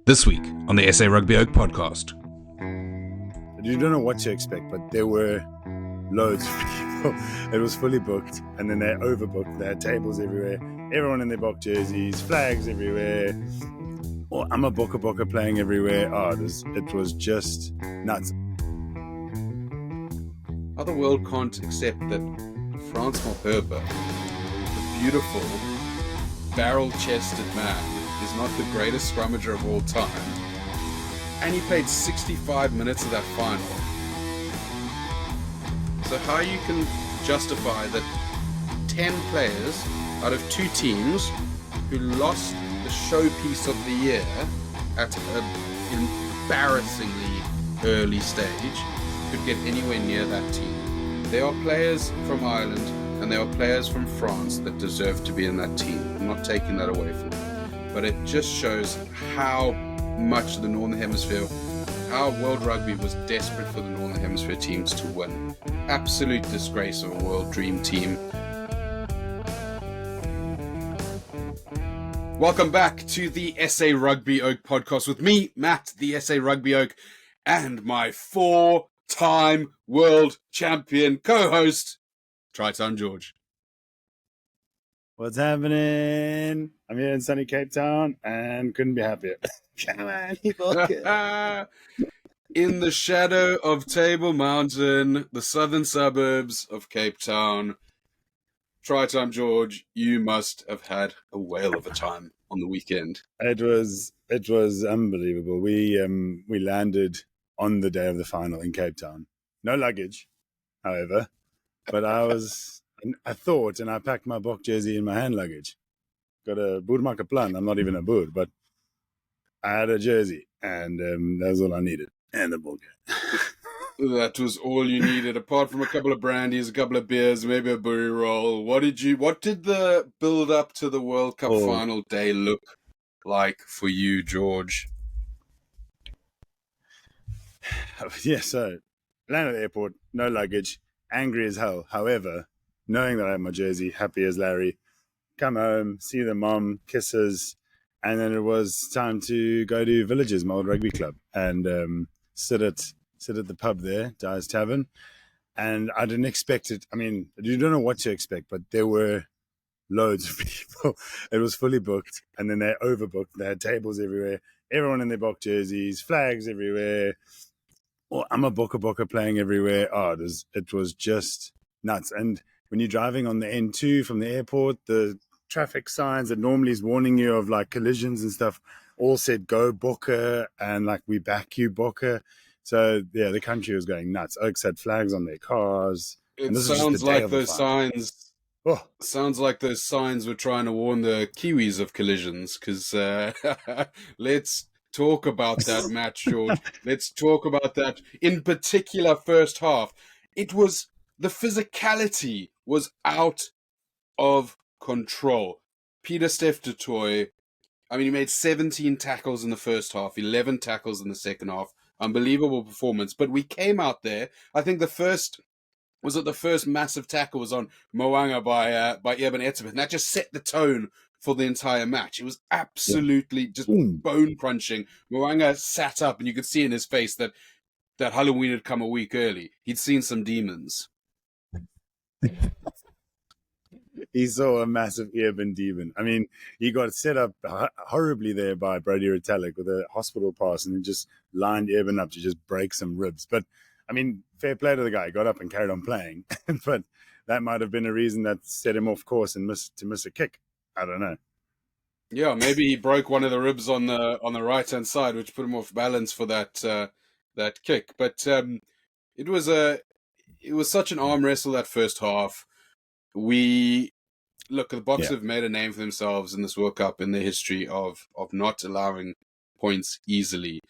This week on the SA Rugby Oak podcast. You don't know what to expect, but there were loads of people. It was fully booked, and then they overbooked. They had tables everywhere, everyone in their Bok jerseys, flags everywhere. Or I'm a Boka playing everywhere. It was just nuts. Other world can't accept that Frans Malherbe, the beautiful, barrel-chested man, is not the greatest scrummager of all time, and he played 65 minutes of that final. So how you can justify that 10 players out of 2 teams who lost the showpiece of the year at an embarrassingly early stage could get anywhere near that team? There are players from Ireland and there are players from France that deserve to be in that team. I'm not taking that away from them. But it just shows how much the Northern Hemisphere, how World Rugby was desperate for the Northern Hemisphere teams to win. Absolute disgrace of a World Dream team. Welcome back to the SA Rugby Oak podcast with me, Matt, the SA Rugby Oak, and my 4-time world champion co-host, Try-Time George. What's happening? I'm here in sunny Cape Town and couldn't be happier. Come on, In the shadow of Table Mountain, the southern suburbs of Cape Town, Try-Time George, you must have had a whale of a time on the weekend. It was unbelievable. We landed on the day of the final in Cape Town. No luggage, however, but I thought, and I packed my Bok jersey in my hand luggage. Got a boermaker plan. I'm not even a boer, but I had a jersey, and that was all I needed. And the Bok. That was all you needed, apart from a couple of brandies, a couple of beers, maybe a burry roll. What did the build up to the World Cup final day look like for you, George? Yeah, so land at the airport, no luggage, angry as hell. However, knowing that I had my jersey, happy as Larry, come home, see the mom, kisses, and then it was time to go to Villages, my old rugby club, and sit at the pub there, Dyer's Tavern. And I didn't expect it. I mean, you don't know what to expect, but there were loads of people. It was fully booked, and then they overbooked. They had tables everywhere, everyone in their Bok jerseys, flags everywhere. Or I'm a Boka playing everywhere. It was just nuts. And when you're driving on the N2 from the airport, the traffic signs that normally is warning you of like collisions and stuff all said go Boka and like we back you Boka. So yeah, the country was going nuts. Oaks had flags on their cars. It sounds like those signs. Oh. Sounds like those signs were trying to warn the Kiwis of collisions. Because let's talk about that match, George. Let's talk about that in particular first half. The physicality was out of control. Pieter-Steph du Toit, I mean, he made 17 tackles in the first half, 11 tackles in the second half. Unbelievable performance. But we came out there, I think the first massive tackle was on Moanga by Eben Etzebeth, and that just set the tone for the entire match. It was absolutely just bone-crunching. Moanga sat up, and you could see in his face that Halloween had come a week early. He'd seen some demons. He saw a massive Eben demon. I mean, he got set up horribly there by Brody Retallick with a hospital pass, and he just lined Eben up to just break some ribs. But, I mean, fair play to the guy. He got up and carried on playing. But that might have been a reason that set him off course and miss a kick. I don't know. Yeah, maybe he broke one of the ribs on the right-hand side, which put him off balance for that kick. But it was such an arm wrestle that first half. The Boks have made a name for themselves in this World Cup in the history of not allowing points easily.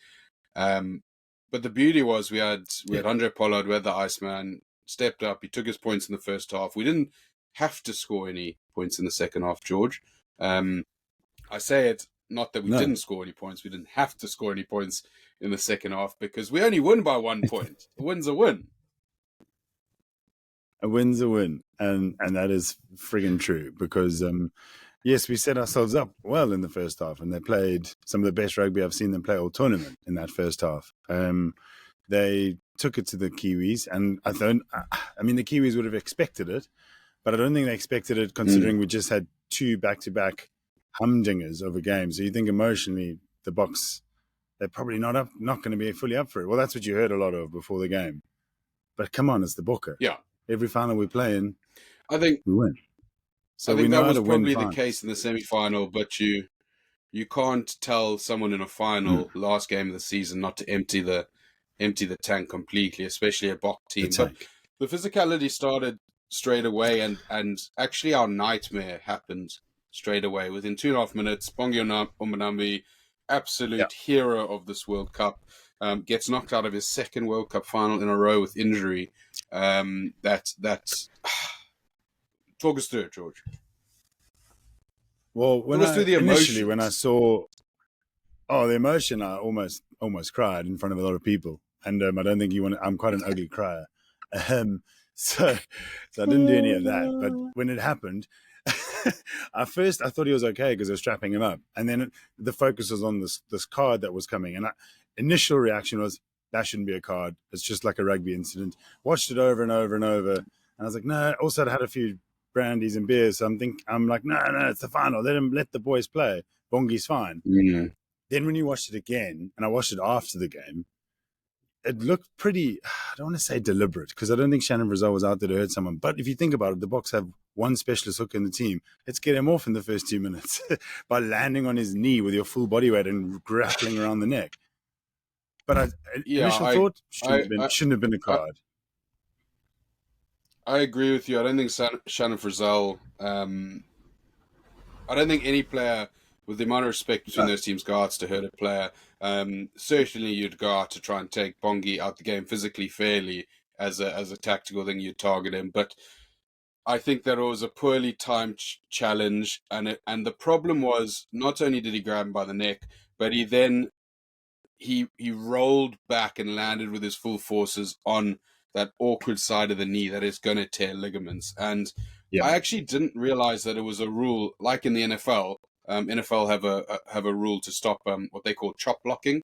But the beauty was we had Andre Pollard, we had the Iceman, stepped up. He took his points in the first half. We didn't have to score any points in the second half, George. I say it, not that we didn't score any points. We didn't have to score any points in the second half because we only won by 1 point. A win's a win. A win's a win, and that is friggin' true because yes, we set ourselves up well in the first half, and they played some of the best rugby I've seen them play all tournament in that first half. They took it to the Kiwis, and I mean, the Kiwis would have expected it, but I don't think they expected it considering we just had 2 back-to-back humdingers of a game. So you think emotionally, the Boks, they're probably not going to be fully up for it. Well, that's what you heard a lot of before the game. But come on, it's the Booker. Yeah. Every final we play in, I think we win. So I think we know that how was to win probably the finals. case in the semi-final, but you can't tell someone in a final, last game of the season, not to empty the tank completely, especially a Bok team. But the physicality started straight away, and actually our nightmare happened straight away. Within 2.5 minutes, Bongi Umbonambi, absolute hero of this World Cup, gets knocked out of his second World Cup final in a row with injury. That's talk us through it, George. Well, when I saw the emotion, I almost cried in front of a lot of people, and I don't think I'm quite an ugly crier, so I didn't do any of that. But when it happened, at first I thought he was okay because I was strapping him up, and then the focus was on this card that was coming, and initial reaction was that shouldn't be a card. It's just like a rugby incident. Watched it over and over and over, and I was like, no. Also, I had a few brandies and beers, so I'm like, no, it's the final. Let the boys play. Bongi's fine. Mm. Then when you watched it again, and I watched it after the game, it looked pretty, I don't want to say deliberate, because I don't think Shannon Frizzell was out there to hurt someone. But if you think about it, the Boks have one specialist hooker in the team. Let's get him off in the first 2 minutes by landing on his knee with your full body weight and grappling around the neck. But initial thought, shouldn't have been a card. I agree with you. I don't think Shannon Frizzell, I don't think any player, with the amount of respect between those teams, go out to hurt a player. Certainly you'd go out to try and take Bongi out the game physically fairly as a tactical thing. You'd target him. But I think that it was a poorly timed challenge. And the problem was, not only did he grab him by the neck, but he then he rolled back and landed with his full forces on that awkward side of the knee that is going to tear ligaments. And I actually didn't realize that it was a rule, like in the NFL. NFL have a rule to stop what they call chop blocking,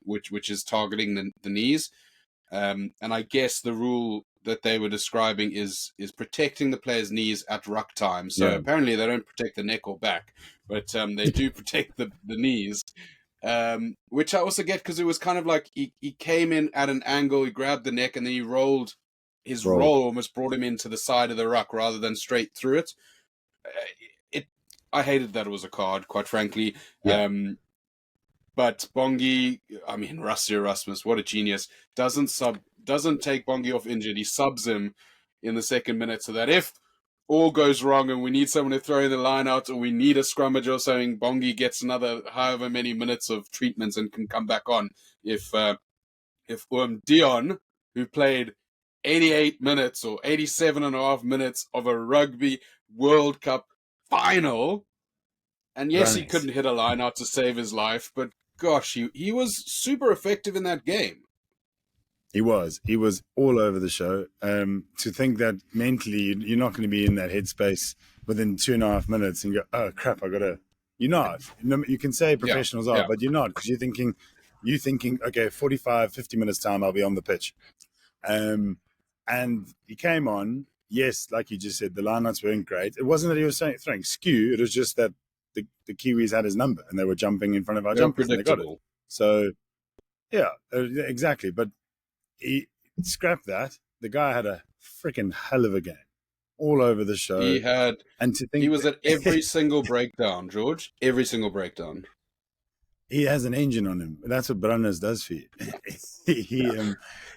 which is targeting the knees. And I guess the rule that they were describing is protecting the player's knees at ruck time. So apparently they don't protect the neck or back, but they do protect the knees. Which I also get, because it was kind of like he came in at an angle, he grabbed the neck, and then he rolled. His roll almost brought him into the side of the ruck rather than straight through it. I hated that it was a card, quite frankly. Yeah. But Bongi, I mean, Rassie Erasmus, what a genius! Doesn't take Bongi off injured. He subs him in the second minute, so that if all goes wrong and we need someone to throw in the line out, or we need a scrummage or something, Bongi gets another however many minutes of treatments and can come back on. If Dion, who played 88 minutes or 87.5 minutes of a Rugby World Cup final, and yes, he couldn't hit a line out to save his life, but gosh, he was super effective in that game. He was all over the show. To think that mentally you're not going to be in that headspace within 2.5 minutes and go, oh crap, you're not. You can say professionals are, but you're not, because you're thinking, okay, 45, 50 minutes time, I'll be on the pitch. And he came on. Yes, like you just said, the lineouts weren't great. It wasn't that he was throwing skew. It was just that the Kiwis had his number and they were jumping in front of our jumpers and they got it. So, yeah, exactly. But he scrapped that. The guy had a freaking hell of a game all over the show. He was at every single breakdown, George. Every single breakdown. He has an engine on him. That's what Brandes does for you.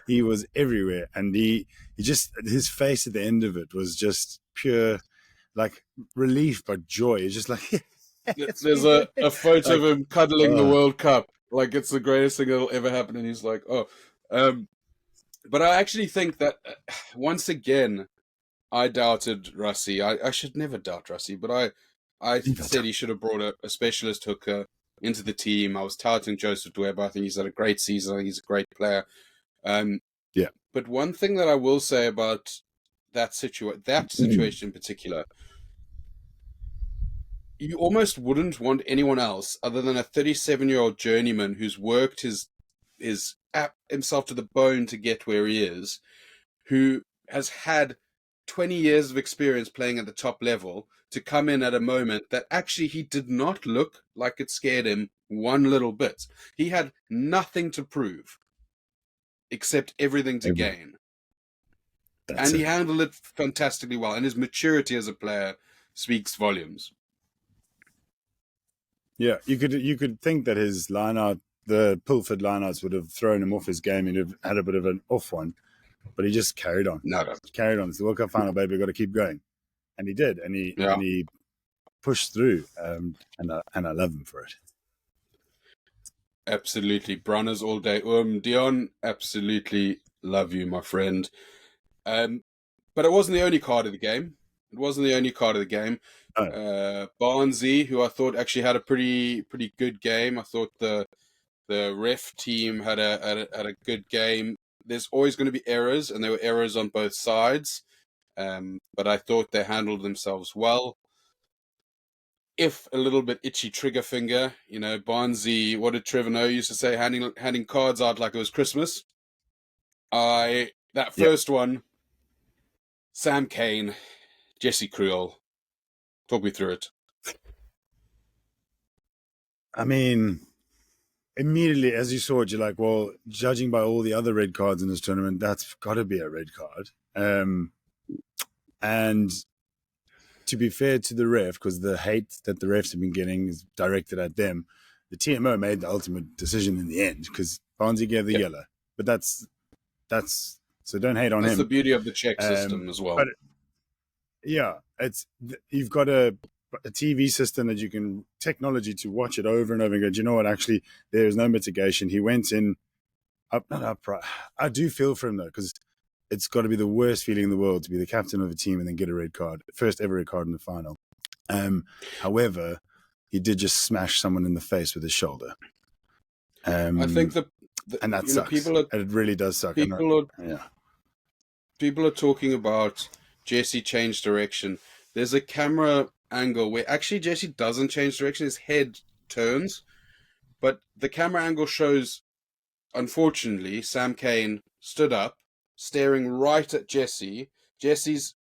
He was everywhere, and he just, his face at the end of it was just pure, like, relief but joy. It's just like there's a photo of him cuddling the World Cup, like it's the greatest thing that'll ever happen, and he's like, but I actually think that once again, I doubted Rassie. I should never doubt Rassie, but I said he should have brought a specialist hooker into the team. I was touting Joseph Dweb. I think he's had a great season. I think he's a great player. But one thing that I will say about that situation in particular, you almost wouldn't want anyone else other than a 37-year-old journeyman who's worked himself to the bone to get where he is, who has had 20 years of experience playing at the top level, to come in at a moment that actually he did not look like it scared him one little bit. He had nothing to prove except everything to gain. And he handled it fantastically well, and his maturity as a player speaks volumes. Yeah, you could think that his lineout, the Pilford lineouts, would have thrown him off his game and have had a bit of an off one, but he just carried on. Carried on. It's the World Cup final, baby. We've got to keep going, and he did, and he pushed through, and I love him for it. Absolutely, Brunners all day. Dion, absolutely love you, my friend. But it wasn't the only card of the game. Oh. Barnesy, who I thought actually had a pretty good game. I thought the ref team had a good game. There's always going to be errors, and there were errors on both sides. But I thought they handled themselves well. If a little bit itchy trigger finger, Barnesy, what did Trevor Noah used to say, handing cards out like it was Christmas. That first one, Sam Cane, Jesse Creel, talk me through it. I mean, immediately as you saw it, you're like, well, judging by all the other red cards in this tournament, that's got to be a red card. And to be fair to the ref, because the hate that the refs have been getting is directed at them, the TMO made the ultimate decision in the end, because Barnesy gave the yellow. But that's so don't hate on him. That's the beauty of the check system as well. But you've got a TV system that you can technology to watch it over and over and go, do you know what? Actually, there is no mitigation. He went in not upright. I do feel for him though, because it's got to be the worst feeling in the world to be the captain of a team and then get a red card, first ever red card in the final. However, he did just smash someone in the face with his shoulder. I think and that sucks. It really does suck. People are talking about Jesse change direction. There's a camera angle where actually Jesse doesn't change direction. His head turns, but the camera angle shows, unfortunately, Sam Cane stood up, staring right at Jesse. Jesse's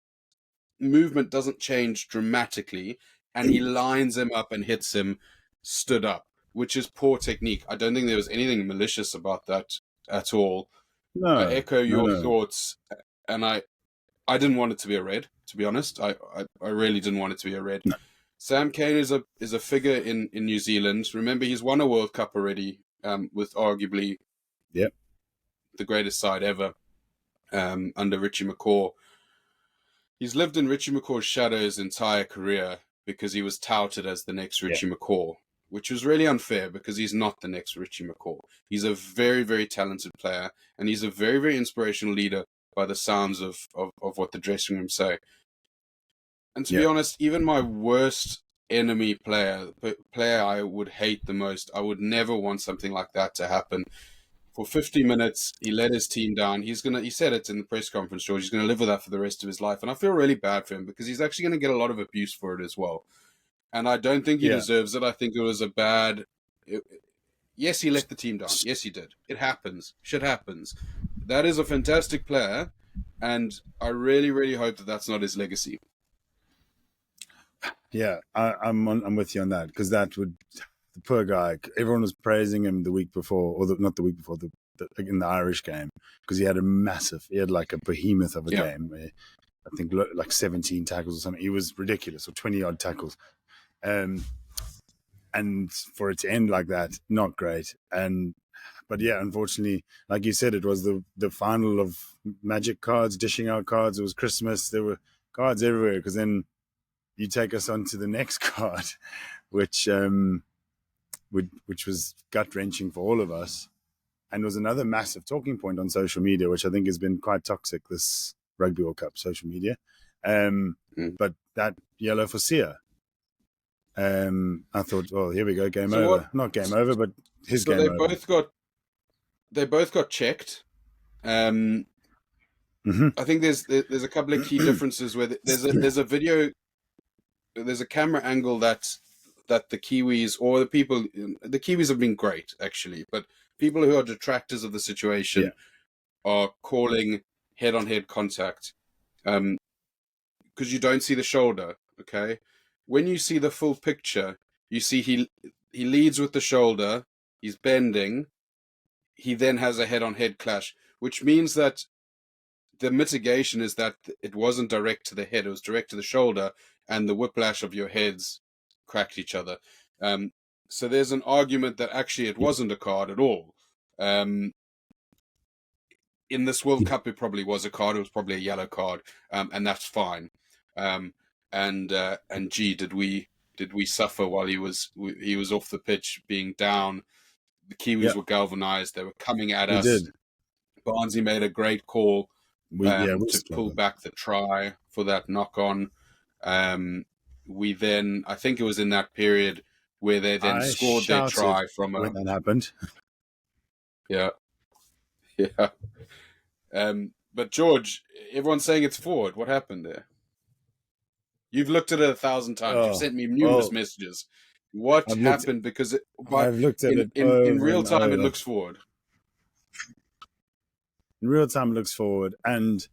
movement doesn't change dramatically, and he lines him up and hits him stood up, which is poor technique. I don't think there was anything malicious about that at all. No, I echo your thoughts, and I didn't want it to be a red, to be honest. I really didn't want it to be a red. No. Sam Cane is a figure in New Zealand. Remember, he's won a World Cup already, with arguably the greatest side ever, under Richie McCaw. He's lived in Richie McCaw's shadow his entire career because he was touted as the next Richie McCaw, which was really unfair because he's not the next Richie McCaw. He's a very, very talented player, and he's a very, very inspirational leader by the sounds of what the dressing room say. And to be honest, even my worst enemy player I would hate the most, I would never want something like that to happen. For 50 minutes, he let his team down. He said it in the press conference, George, he's going to live with that for the rest of his life. And I feel really bad for him because he's actually going to get a lot of abuse for it as well. And I don't think he deserves it. I think it was yes, he let the team down. Yes, he did. It happens. Shit happens. That is a fantastic player. And I really, really hope that that's not his legacy. Yeah, I'm with you on that, because that would, the poor guy, everyone was praising him the week before, or not the week before, in the Irish game, because he had like a behemoth of a game. I think like 17 tackles or something. He was ridiculous, or 20 odd tackles. And for it to end like that, not great. But yeah, unfortunately, like you said, it was the final of Magic cards, dishing out cards. It was Christmas. There were cards everywhere, because then you take us on to the next card, which was gut-wrenching for all of us, and was another massive talking point on social media, which I think has been quite toxic, this Rugby World Cup social media. But that yellow for Sia, I thought, well, here we go, game over. Not game over, but his game over. They both got checked. I think there's a couple of key differences where there's a video, there's a camera angle that that the Kiwis or the Kiwis have been great actually, but people who are detractors of the situation are calling head-on-head contact, because you don't see the shoulder. Okay, when you see the full picture, you see he leads with the shoulder, he's bending, he then has a head-on-head clash, which means that the mitigation is that it wasn't direct to the head, it was direct to the shoulder, and the whiplash of your heads cracked each other. So there's an argument that actually it wasn't a card at all. In this World Cup, it probably was a card. It was probably a yellow card, and that's fine. And gee, did we suffer while he was off the pitch, being down? The Kiwis were galvanized. They were coming at us. Did. Barnsley made a great call to pull back the try for that knock on. We then, I think it was in that period where they then scored their try from when that happened. Yeah. But George, everyone's saying it's forward. What happened there? You've looked at it 1,000 times. You've sent me numerous messages. What happened? Because I've looked at it in real time. It looks forward. In real time, it looks forward, and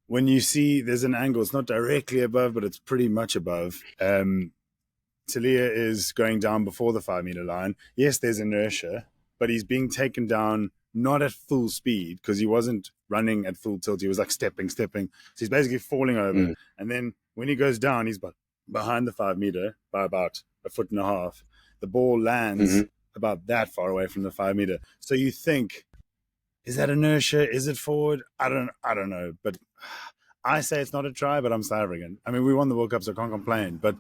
when you see there's an angle, it's not directly above, but it's pretty much above. Talia is going down before the 5 meter line. Yes, there's inertia, but he's being taken down not at full speed because he wasn't running at full tilt. He was like stepping. So he's basically falling over. And then when he goes down, he's behind the 5 meter by about 1.5 feet. The ball lands about that far away from the 5 meter. So you think, is that inertia? Is it forward? I don't know. But I say it's not a try, but I'm South African. I mean, we won the World Cup, so I can't complain. But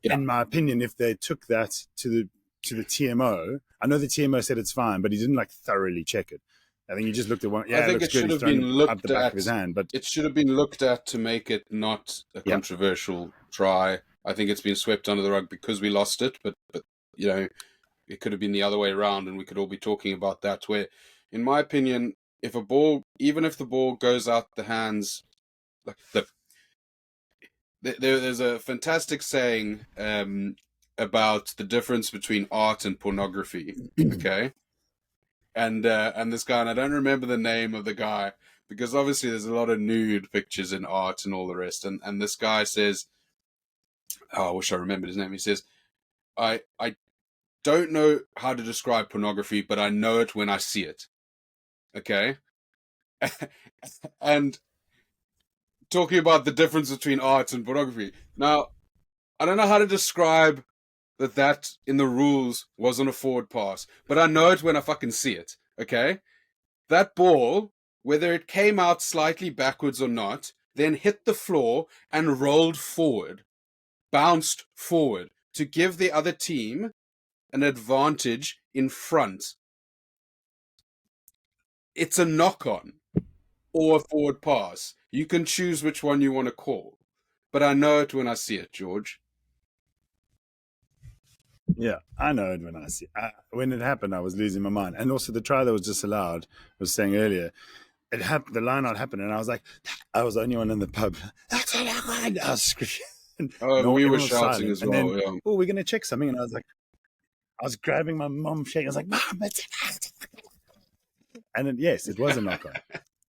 in my opinion, if they took that to the TMO, I know the TMO said it's fine, but he didn't thoroughly check it. I think he just looked at one. Yeah, I think it should have been looked the back of his hand, but it should have been looked at to make it not a controversial try. I think it's been swept under the rug because we lost it, but it could have been the other way around, and we could all be talking about that. Where, in my opinion, even if the ball goes out the hands, there's a fantastic saying about the difference between art and pornography. Okay. And this guy, and I don't remember the name of the guy, because obviously there's a lot of nude pictures in art and all the rest. And this guy says, I wish I remembered his name. He says, I don't know how to describe pornography, but I know it when I see it. Okay? And talking about the difference between art and pornography. Now, I don't know how to describe that in the rules wasn't a forward pass, but I know it when I fucking see it, okay? That ball, whether it came out slightly backwards or not, then hit the floor and rolled forward, bounced forward to give the other team an advantage in front. It's a knock-on or a forward pass. You can choose which one you want to call, but I know it when I see it, George. Yeah, I know it when I see it. When it happened, I was losing my mind. And also the try that was disallowed, I was saying earlier, it happened. The line out happened, and I was like, I was the only one in the pub. That's a line. I was screaming. We were shouting as well. And then, we're going to check something. And I was grabbing my mom, shaking. I was like, Mom, it's and then, yes, it was a knock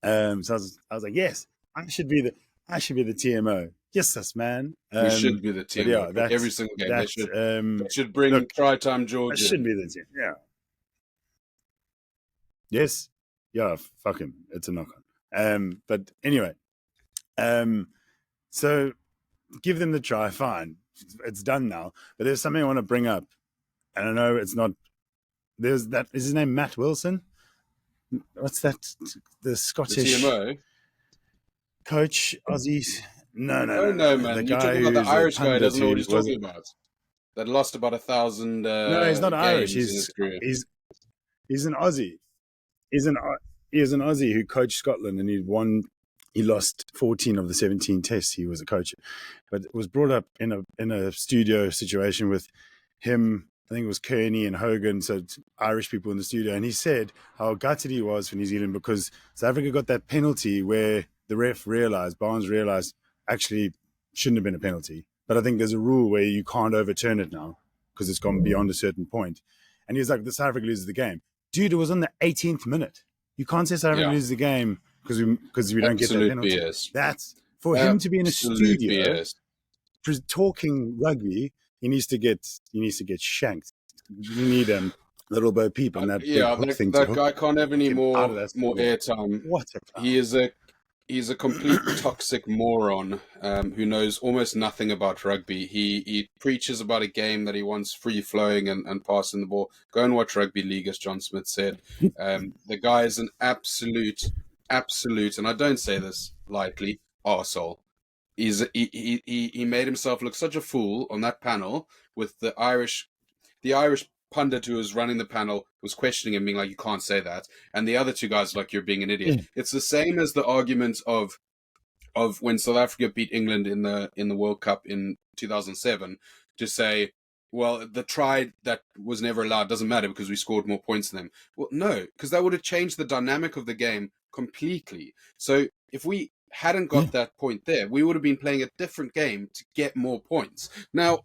on. So I was like, yes, I should be the TMO. Yes, man. We should be the team. Yeah, every single game. They should bring try time George. Should be the team. Yeah. Yes. Yeah. Fuck him. It's a knock on. But anyway, so give them the try. Fine. It's done now. But there's something I want to bring up, and I know it's not. There's that. Is his name Matt Wilson? What's that? The Scottish coach, Aussies. No, man. You're talking about the Irish guy who doesn't know what he's talking about. That lost about 1,000 no, he's not Irish. He's an Aussie. He's an Aussie who coached Scotland, and he lost 14 of the 17 tests he was a coach. But it was brought up in a studio situation with him, I think it was Kearney and Hogan, so Irish people in the studio, and he said how gutted he was for New Zealand because South Africa got that penalty where the ref Barnes realised actually shouldn't have been a penalty. but I think there's a rule where you can't overturn it now because it's gone beyond a certain point. And he was like, the South Africa loses the game. Dude, it was on the 18th minute. You can't say South Africa loses the game because we don't get that penalty. BS. That's for him to be in a studio BS. talking rugby. He needs to get shanked. You need little Bo Peep on that. That guy can't have any more airtime. What a He's a complete toxic moron who knows almost nothing about rugby. He preaches about a game that he wants free flowing and passing the ball. Go and watch Rugby League, as John Smith said. The guy is an absolute, and I don't say this lightly, arsehole. He made himself look such a fool on that panel with the Irish pundit who was running the panel was questioning him, being like, you can't say that. And the other two guys were like, you're being an idiot. Yeah. It's the same as the argument of when South Africa beat England in the World Cup in 2007 to say, well, the try that was never allowed doesn't matter because we scored more points than them. Well, no, because that would have changed the dynamic of the game completely. So if we hadn't got that point there, we would have been playing a different game to get more points. Now,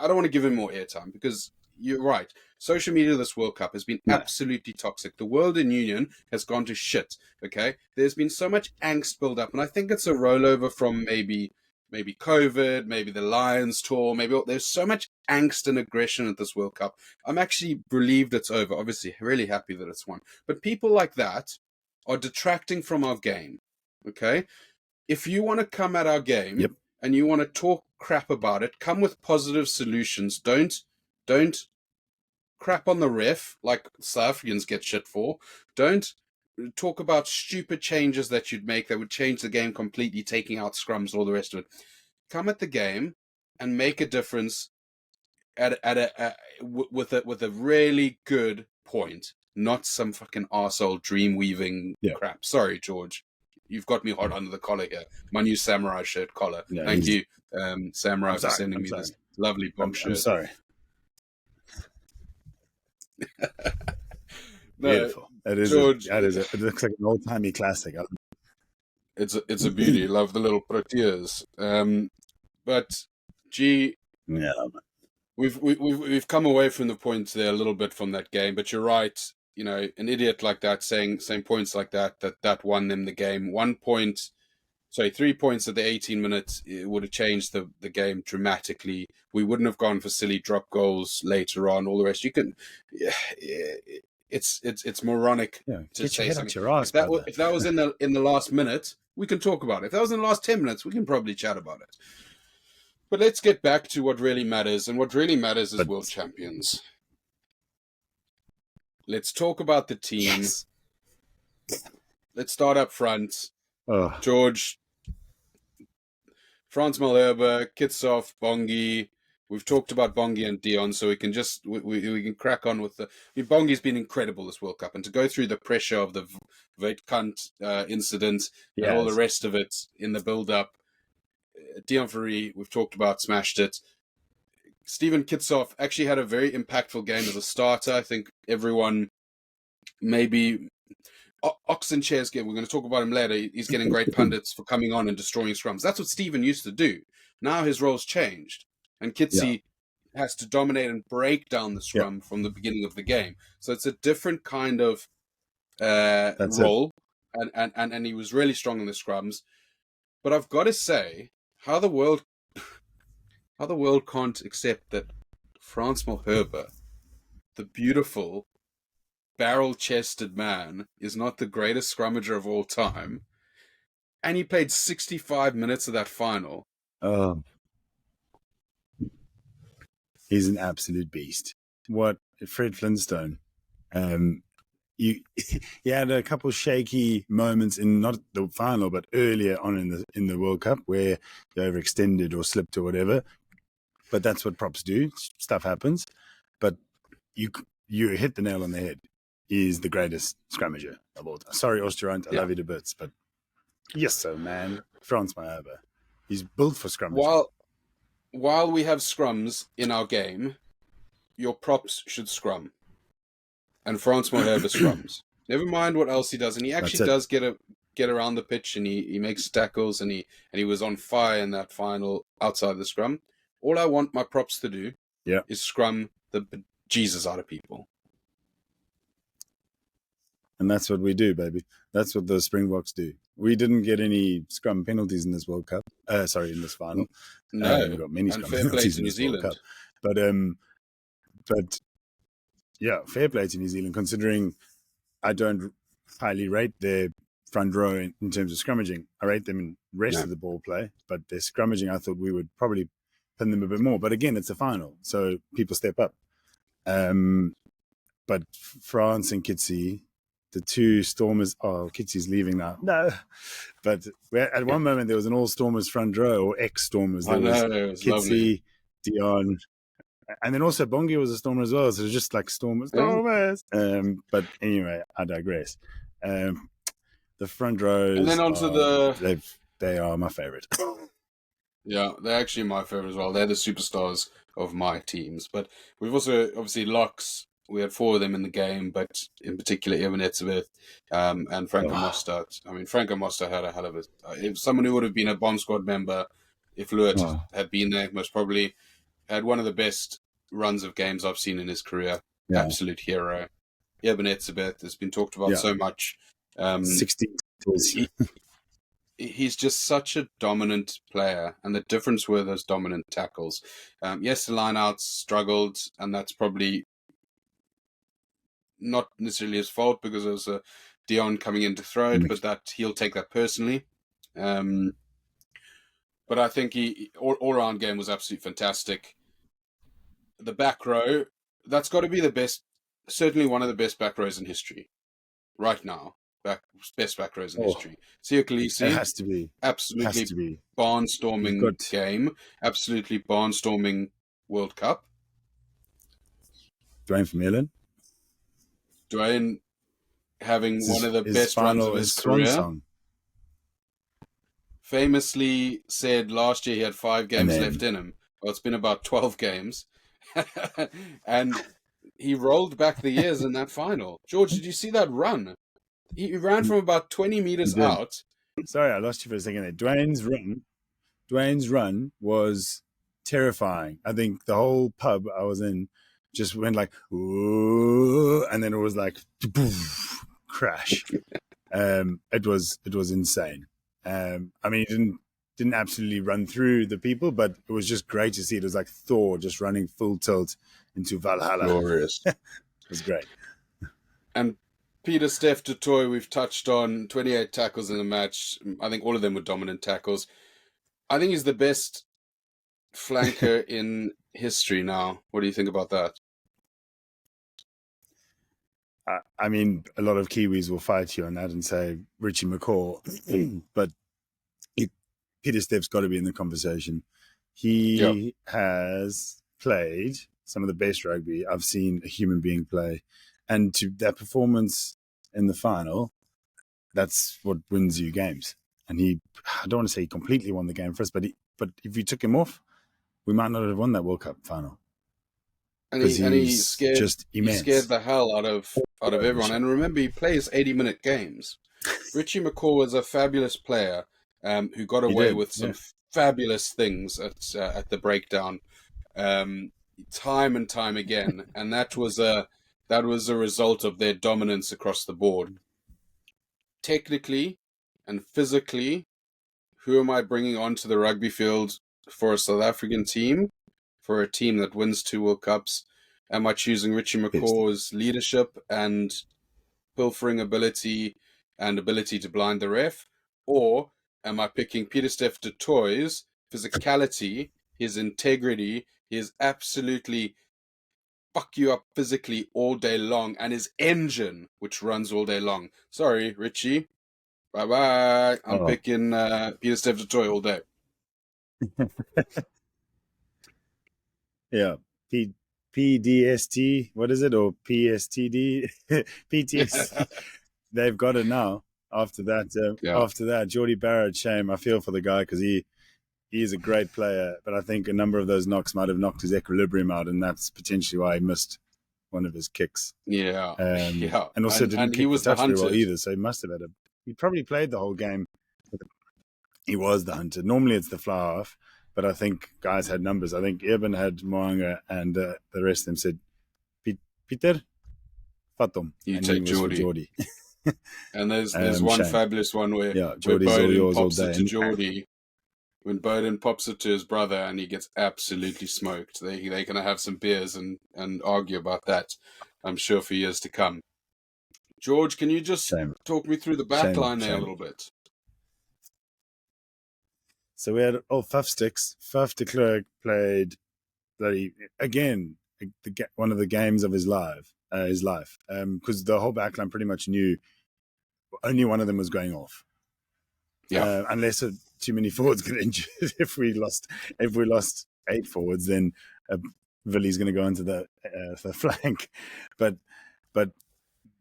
I don't want to give him more airtime because you're right. Social media this World Cup has been absolutely toxic. The world in union has gone to shit, okay? There's been so much angst build up, and I think it's a rollover from maybe COVID, maybe the Lions tour, there's so much angst and aggression at this World Cup. I'm actually relieved it's over. Obviously, really happy that it's won. But people like that are detracting from our game, okay? If you want to come at our game and you want to talk crap about it, come with positive solutions. Don't crap on the ref like South Africans get shit for. Don't talk about stupid changes that you'd make that would change the game completely, taking out scrums, all the rest of it. Come at the game and make a difference with a really good point, not some fucking arsehole dream weaving crap. Sorry, George. You've got me hot under the collar here. My new samurai shirt collar. Yeah, Thank you, Samurai, for sending me this lovely box shirt. I'm sorry. Beautiful. It is. George, it looks like an old-timey classic. It's a beauty. Love the little proteas. But gee, we've come away from the points there a little bit from that game. But you're right. You know, an idiot like that saying points like that won them the game. 3 points at the 18 minutes, it would have changed the game dramatically. We wouldn't have gone for silly drop goals later on. All the rest, it's moronic to say something. If that was in the last minute, we can talk about it. If that was in the last 10 minutes, we can probably chat about it. But let's get back to what really matters, and what really matters is world champions. Let's talk about the team. Yes. Let's start up front. George, Frans Malherbe, Kitshoff, Bongi. We've talked about Bongi and Dion, so we can just we can crack on with Bongi's been incredible this World Cup, and to go through the pressure of the Weitkant incident and all the rest of it in the build-up. Dion Fourie, we've talked about, smashed it. Steven Kitshoff actually had a very impactful game as a starter. I think everyone maybe... Oxen Chair's game, we're going to talk about him later. He's getting great pundits for coming on and destroying scrums. That's what Steven used to do. Now his role's changed. And Kitsy has to dominate and break down the scrum from the beginning of the game. So it's a different kind of role. And he was really strong in the scrums. But I've got to say, how the world can't accept that Frans Malherbe, the beautiful, barrel-chested man, is not the greatest scrummager of all time, and he played 65 minutes of that final. He's an absolute beast. What Fred Flintstone? He had a couple shaky moments in not the final, but earlier on in the World Cup where he overextended or slipped or whatever. But that's what props do. Stuff happens. But you hit the nail on the head. He's the greatest scrummager of all time. Sorry, Oosterhuis, I love you to bits, but yes, so man, Frans Malherbe. He's built for scrummaging. While we have scrums in our game, your props should scrum. And Frans Malherbe scrums. Never mind what else he does. And he actually does get get around the pitch and he makes tackles and he was on fire in that final outside the scrum. All I want my props to do is scrum the Jesus out of people. And that's what we do, baby. That's what the Springboks do. We didn't get any scrum penalties in this World Cup. In this final. No, we got many scrum fair play penalties to in New this World Zealand. Cup. But yeah, fair play to New Zealand, considering I don't highly rate their front row in terms of scrummaging. I rate them in rest of the ball play, but their scrummaging, I thought we would probably pin them a bit more. But again, it's a final, so people step up. But France and Kitsy, the two Stormers, Kitsy's leaving now. No. But at one moment, there was an all-Stormers front row, or ex-Stormers. There was Kitsy, lovely. Dion, and then also Bongi was a Stormer as well. So it was just like Stormers. But anyway, I digress. The front rows, and then onto they are my favorite. Yeah, they're actually my favorite as well. They're the superstars of my teams. But we've also, obviously, locks. We had 4 of them in the game, but in particular, Evan Etzebeth and Franco Mostert. I mean, Franco Mostert had a hell of a... If someone who would have been a bomb squad member, if Luet had been there, most probably had one of the best runs of games I've seen in his career. Yeah. Absolute hero. Evan Etzebeth has been talked about so much. 16 He's just such a dominant player, and the difference were those dominant tackles. Yes, the lineouts struggled, and that's probably not necessarily his fault because there was a Dion coming in to throw it, but that he'll take that personally. But I think he all-around game was absolutely fantastic. The back row, that's got to be the best, certainly one of the best back rows in history right now. Best back rows in history. Siya Kolisi, it has to be. Absolutely barnstorming game. Absolutely barnstorming World Cup. Dwayne Vermeulen. Dwayne having one of the best runs of his career. Song. Famously said last year he had 5 games left in him. Well, it's been about 12 games. And he rolled back the years in that final. George, did you see that run? He ran from about 20 meters out. Sorry, I lost you for a second there. Dwayne's run was terrifying. I think the whole pub I was in just went like, ooh, and then it was like, poof, crash. It was insane. I mean, he didn't absolutely run through the people, but it was just great to see. It was like Thor just running full tilt into Valhalla. Glorious. It was great. And Pieter-Steph du Toit, we've touched on 28 tackles in the match. I think all of them were dominant tackles. I think he's the best flanker in history now. What do you think about that? I mean, a lot of Kiwis will fight you on that and say Richie McCaw, but Pieter-Steph's got to be in the conversation. He has played some of the best rugby I've seen a human being play. And to that performance in the final, that's what wins you games. And I don't want to say he completely won the game for us, but if you took him off, we might not have won that World Cup final. And he scared the hell out of everyone. And remember, he plays 80-minute games. Richie McCaw was a fabulous player who got away with some fabulous things at the breakdown, time and time again. And that was a result of their dominance across the board. Technically and physically, who am I bringing onto the rugby field for a South African team, for a team that wins 2 World Cups? Am I choosing Richie McCaw's leadership and pilfering ability and ability to blind the ref? Or am I picking Pieter-Steph du Toit's physicality, his integrity, his absolutely fuck you up physically all day long, and his engine, which runs all day long? Sorry, Richie. Bye-bye. I'm picking Pieter-Steph du Toit all day. Yeah. PDST, what is it? Or PSTD? PTSD. They've got it now. After that, Geordie Barrett, shame. I feel for the guy because he is a great player, but I think a number of those knocks might have knocked his equilibrium out, and that's potentially why he missed one of his kicks. Yeah. And also didn't kick the touch very well either, so he must have had he probably played the whole game. He was the hunter. Normally it's the fly off, but I think guys had numbers. I think Eben had Moanga, and the rest of them said, Peter, Fatom. You and take he was for Geordie. Geordie. And there's one shame. fabulous one where Geordie's all Bowden yours all pops it day. to Geordie. When Bowden pops it to his brother and he gets absolutely smoked. They're going to have some beers and argue about that, I'm sure, for years to come. George, can you just talk me through the back line there a little bit? So we had Faf Sticks. Faf de Klerk played again one of the games of his life. Because the whole backline pretty much knew only one of them was going off. Yeah. Unless too many forwards get injured. If we lost 8 forwards, then Villy's going to go into the flank. But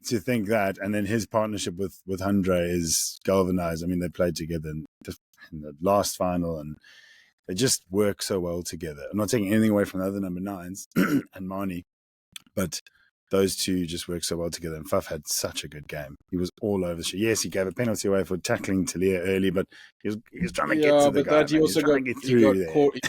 to think that, and then his partnership with Andre is galvanized. I mean, they played together in the last final, and they just work so well together. I'm not taking anything away from the other number 9s and Marnie, but those two just work so well together. And Faf had such a good game. He was all over the show. Yes, he gave a penalty away for tackling Talia early, but he was trying to get to the guy. He also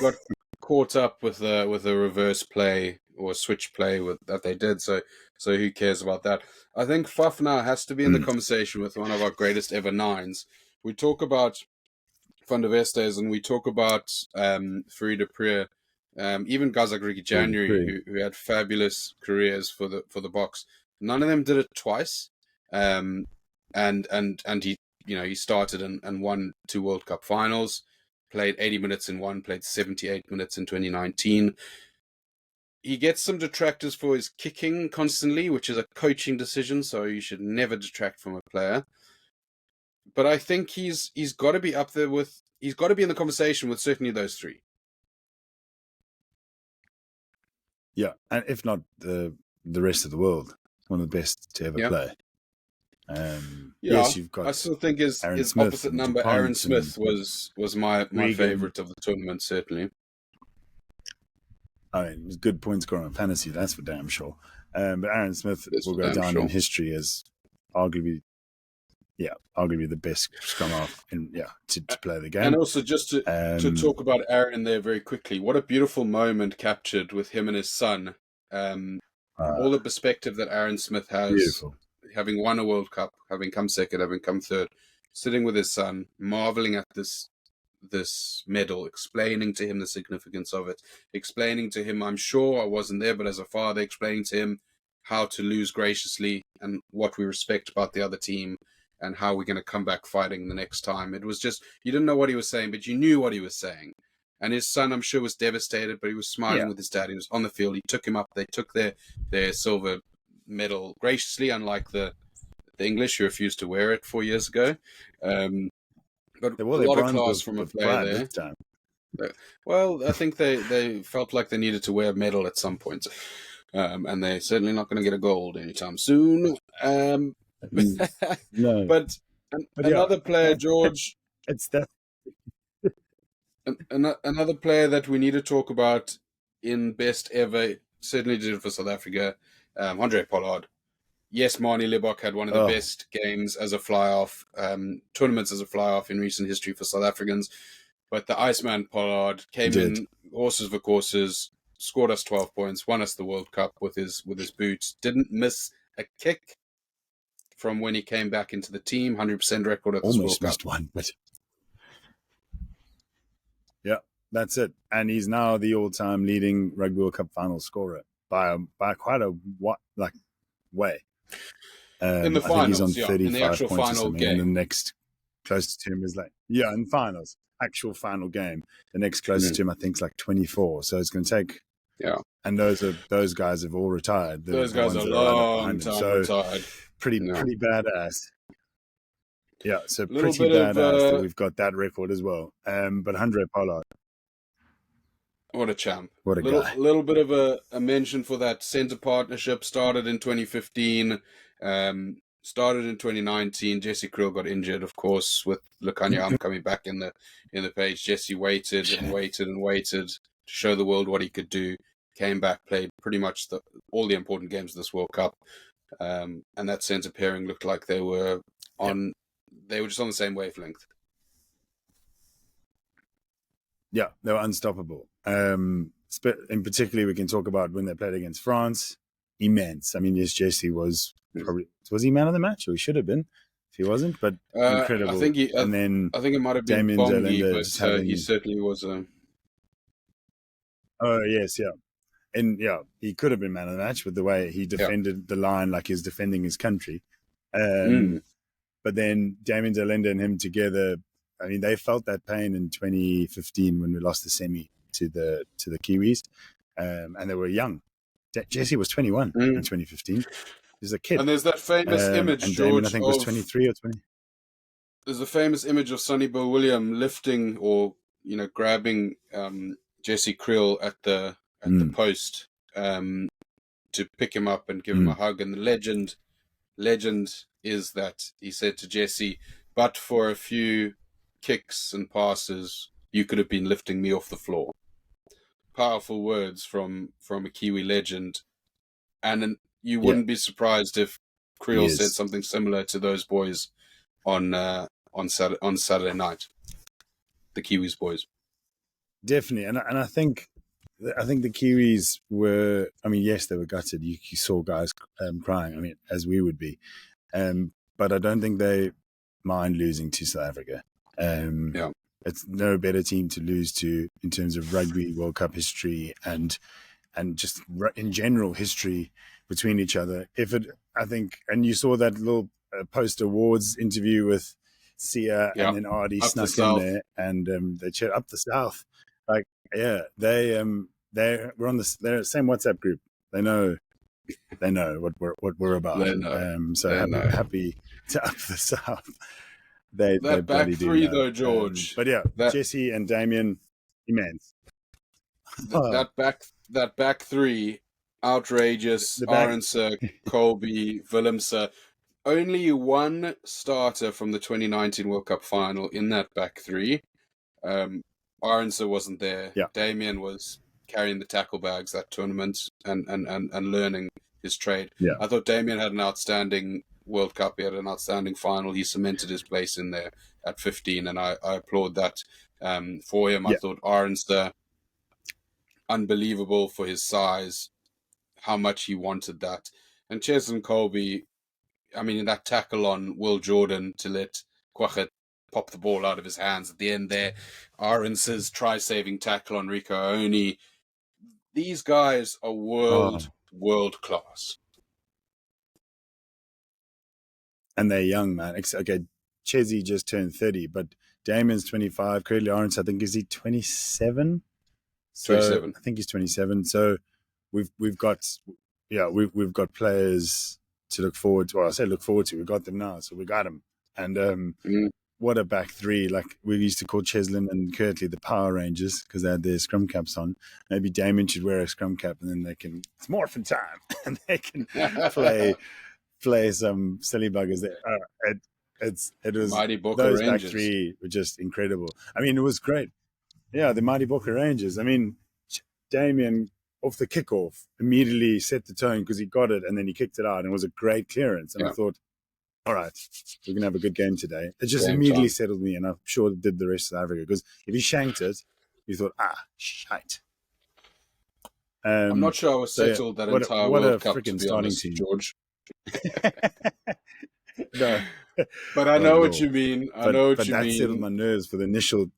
got caught up with a reverse play or switch play that they did. So who cares about that? I think Faf now has to be in the conversation with one of our greatest ever 9s. We talk about Van der Vestes and we talk about Farida Priya. Even guys like Ricky January, who had fabulous careers for the Boks, none of them did it twice. And he started and won 2 World Cup finals, played 80 minutes in one, played 78 minutes in 2019. He gets some detractors for his kicking constantly, which is a coaching decision, so you should never detract from a player. But I think he's got to be up there he's got to be in the conversation with certainly those 3. Yeah, and if not the rest of the world, one of the best to ever play. Yes, you've got. I still think his opposite number, Aaron Smith, was my favourite of the tournament, certainly. I mean, it was good point scorer on fantasy, that's for damn sure. But Aaron Smith will go down in history as arguably the best scrum half to play the game. And also just to talk about Aaron there very quickly, what a beautiful moment captured with him and his son. All the perspective that Aaron Smith has, beautiful. Having won a World Cup, having come second, having come third, sitting with his son, marveling at this medal, explaining to him the significance of it, explaining to him, I'm sure I wasn't there, but as a father, explaining to him how to lose graciously and what we respect about the other team and how we're going to come back fighting the next time. It was just, you didn't know what he was saying, but you knew what he was saying. And his son, I'm sure, was devastated, but he was smiling with his dad. He was on the field. He took him up. They took their silver medal graciously, unlike the English who refused to wear it 4 years ago. But a lot of class from a player there. Well, I think they felt like they needed to wear a medal at some point. And they're certainly not going to get a gold anytime soon. No. But another player, George... It's that... Another player that we need to talk about in best ever, certainly did it for South Africa, Andre Pollard. Yes, Marnie Libok had one of the best games as a fly-off, tournaments as a fly-off in recent history for South Africans. But the Iceman Pollard came in, horses for courses, scored us 12 points, won us the World Cup with his boots, didn't miss a kick from when he came back into the team, 100% record at this World Cup. Almost missed one, but... Yeah, that's it. And he's now the all-time leading Rugby World Cup final scorer by quite a way. In the finals, I think he's on 35 in the actual points final or something. game. And the next closest to him is in finals, actual final game. The next closest to him, I think, is 24. So it's going to take. Yeah. And those guys have all retired. Those guys are a long time retired. Pretty badass. Yeah, so pretty badass that we've got that record as well. But Andre Pollard. What a champ. What a guy. Little bit of a mention for that centre partnership. Started in 2015, started in 2019. Jesse Krill got injured, of course, with Lukanyam coming back in the page. Jesse waited and waited and waited to show the world what he could do. Came back, played pretty much all the important games of this World Cup. And that centre pairing looked like they were on they were just on the same wavelength. Yeah, they were unstoppable. In particular, we can talk about when they played against France. Immense. I mean, yes, Jesse was he man of the match, or he should have been if he wasn't, but incredible. And then I think it might have been Damien Bongi, Delinda but just having... he certainly was a... Oh, yes, yeah. And yeah, he could have been man of the match with the way he defended the line like he was defending his country. But then Damien Delinda and him together, I mean, they felt that pain in 2015 when we lost the semi to the Kiwis, and they were young. Jesse was 21 in 2015. He was a kid. And there's that famous image, and George, Damien, I think, was 23 or 20. There's a famous image of Sonny Bill William lifting or grabbing Jesse Creel at the post to pick him up and give him a hug. And the legend is that he said to Jesse, "But for a few kicks and passes, you could have been lifting me off the floor." Powerful words from a Kiwi legend, and you wouldn't be surprised if Creel said something similar to those boys on Saturday night, the Kiwis boys. Definitely, and I think the Kiwis were. I mean, yes, they were gutted. You saw guys crying. I mean, as we would be, but I don't think they mind losing to South Africa. It's no better team to lose to in terms of Rugby World Cup history and just in general history between each other. I think, and you saw that little post awards interview with Sia and then Ardy snuck in there, and they cheered up the South. Like, yeah, they're on they're the same WhatsApp group. They know what we're about. Happy to up the South. They back three though, George. But yeah, Jesse and Damien, immense. That back three, outrageous. Arendse, Colby, Willemse. Only one starter from the 2019 World Cup final in that back three. Arendse wasn't there. Yeah. Damien was carrying the tackle bags that tournament and learning his trade. Yeah. I thought Damien had an outstanding World Cup. He had an outstanding final. He cemented his place in there at 15, and I applaud that for him. I thought Arendse, unbelievable for his size, how much he wanted that. And Cheslin Colby, I mean, that tackle on Will Jordan to let Kwagga pop the ball out of his hands at the end there. Arendse's try-saving tackle on Rico Aoni. These guys are world class. And they're young, man. Okay, Chesy just turned 30, but Damien's 25. Currently, Arendse, I think, is he 27? 27. I think he's 27. So we've got players to look forward to. Well, I say look forward to. We got them now, so we got them. And what a back three! Like we used to call Cheslin and Kirtley the Power Rangers because they had their scrum caps on. Maybe Damien should wear a scrum cap, and then it's morphin' time, and they can play some silly buggers there. It was Mighty Boca those Rangers. Back three were just incredible. I mean, it was great. Yeah, the Mighty Boca Rangers. I mean, Damien off the kickoff immediately set the tone because he got it and then he kicked it out and it was a great clearance. And I thought, all right, we're gonna have a good game today. It just immediately settled me, and I'm sure it did the rest of Africa because if he shanked it, you thought, shite. I'm not sure I was settled that entire World Cup, to be honest, team. George. No. But I know what you mean. I know what you mean. That settled my nerves for the initial.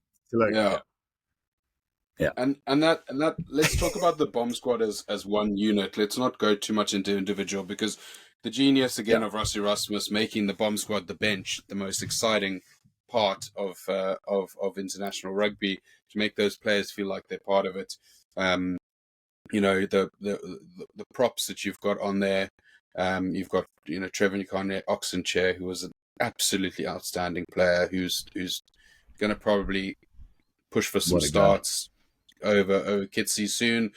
Yeah. And that let's talk about the bomb squad as one unit. Let's not go too much into individual because the genius again of Rassie Erasmus making the bomb squad the bench, the most exciting part of international rugby, to make those players feel like they're part of it. You know, the props that you've got on there. You've got Trevor Nyakane Oxenchair, who was an absolutely outstanding player, who's going to probably push for some starts over Kitsy soon.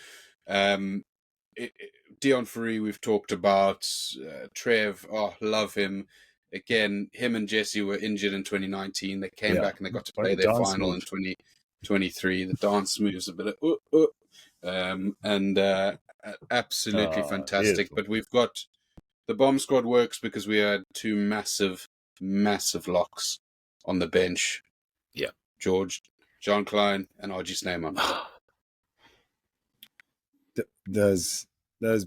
Dion Fourie, we've talked about. Trev, love him. Again, him and Jesse were injured in 2019. They came back and they got to play their final in 2023. The dance moves a bit of absolutely fantastic. But we've got the bomb squad works because we had two massive massive locks on the bench. Yeah. George, John Klein, and RG Snyman. Those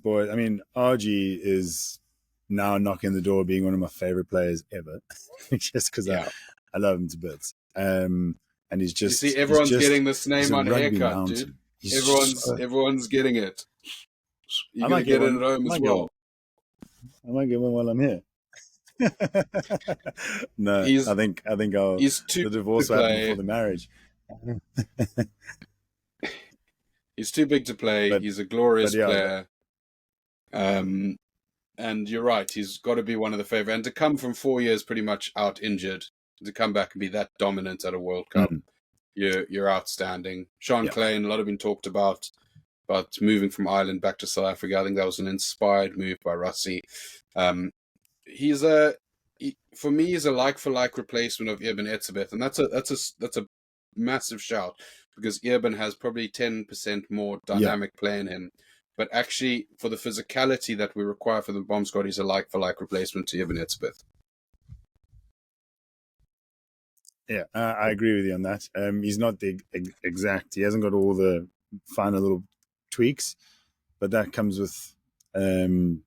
boys. I mean, RG is now knocking the door, being one of my favorite players ever, just because I love him to bits. And he's just. You see, everyone's getting this name on rugby haircut, mountain. dude. Everyone's getting it. You're gonna get it at home as well. I might get one while I'm here. No, I think the divorce will happen before the marriage. He's too big to play. He's a glorious player. And you're right. He's got to be one of the favorite. And to come from 4 years pretty much out injured, to come back and be that dominant at a World Cup, you're outstanding. Sean Klein, a lot have been talked about moving from Ireland back to South Africa. I think that was an inspired move by Rassie. For me, he's a like-for-like replacement of Eben Etzebeth, and that's a massive shout, because Eben has probably 10% more dynamic play in him. But actually, for the physicality that we require for the bomb squad, he's a like-for-like replacement to Eben Etzebeth. Yeah, I agree with you on that. He's not the exact. He hasn't got all the final little tweaks, but that comes with playing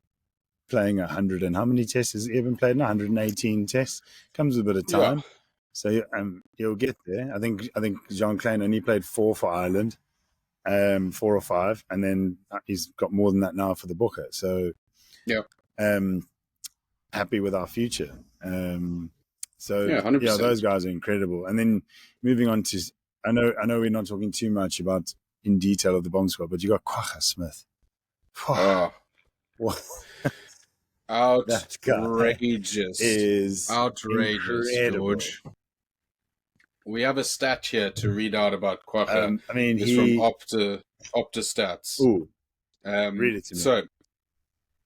100 and how many tests has Eben played? 118 tests. Comes with a bit of time, so he'll get there. I think Jean Klein only played 4 for Ireland, 4 or 5, and then he's got more than that now for the Booker. So happy with our future. So 100%. Those guys are incredible. And then moving on to, I know we're not talking too much about in detail of the bomb squad, but you got Kwagga Smith. What? Outrageous. Is outrageous, incredible. George. We have a stat here to read out about Kwagga. It's from Opta Stats. Ooh, read it to me. So,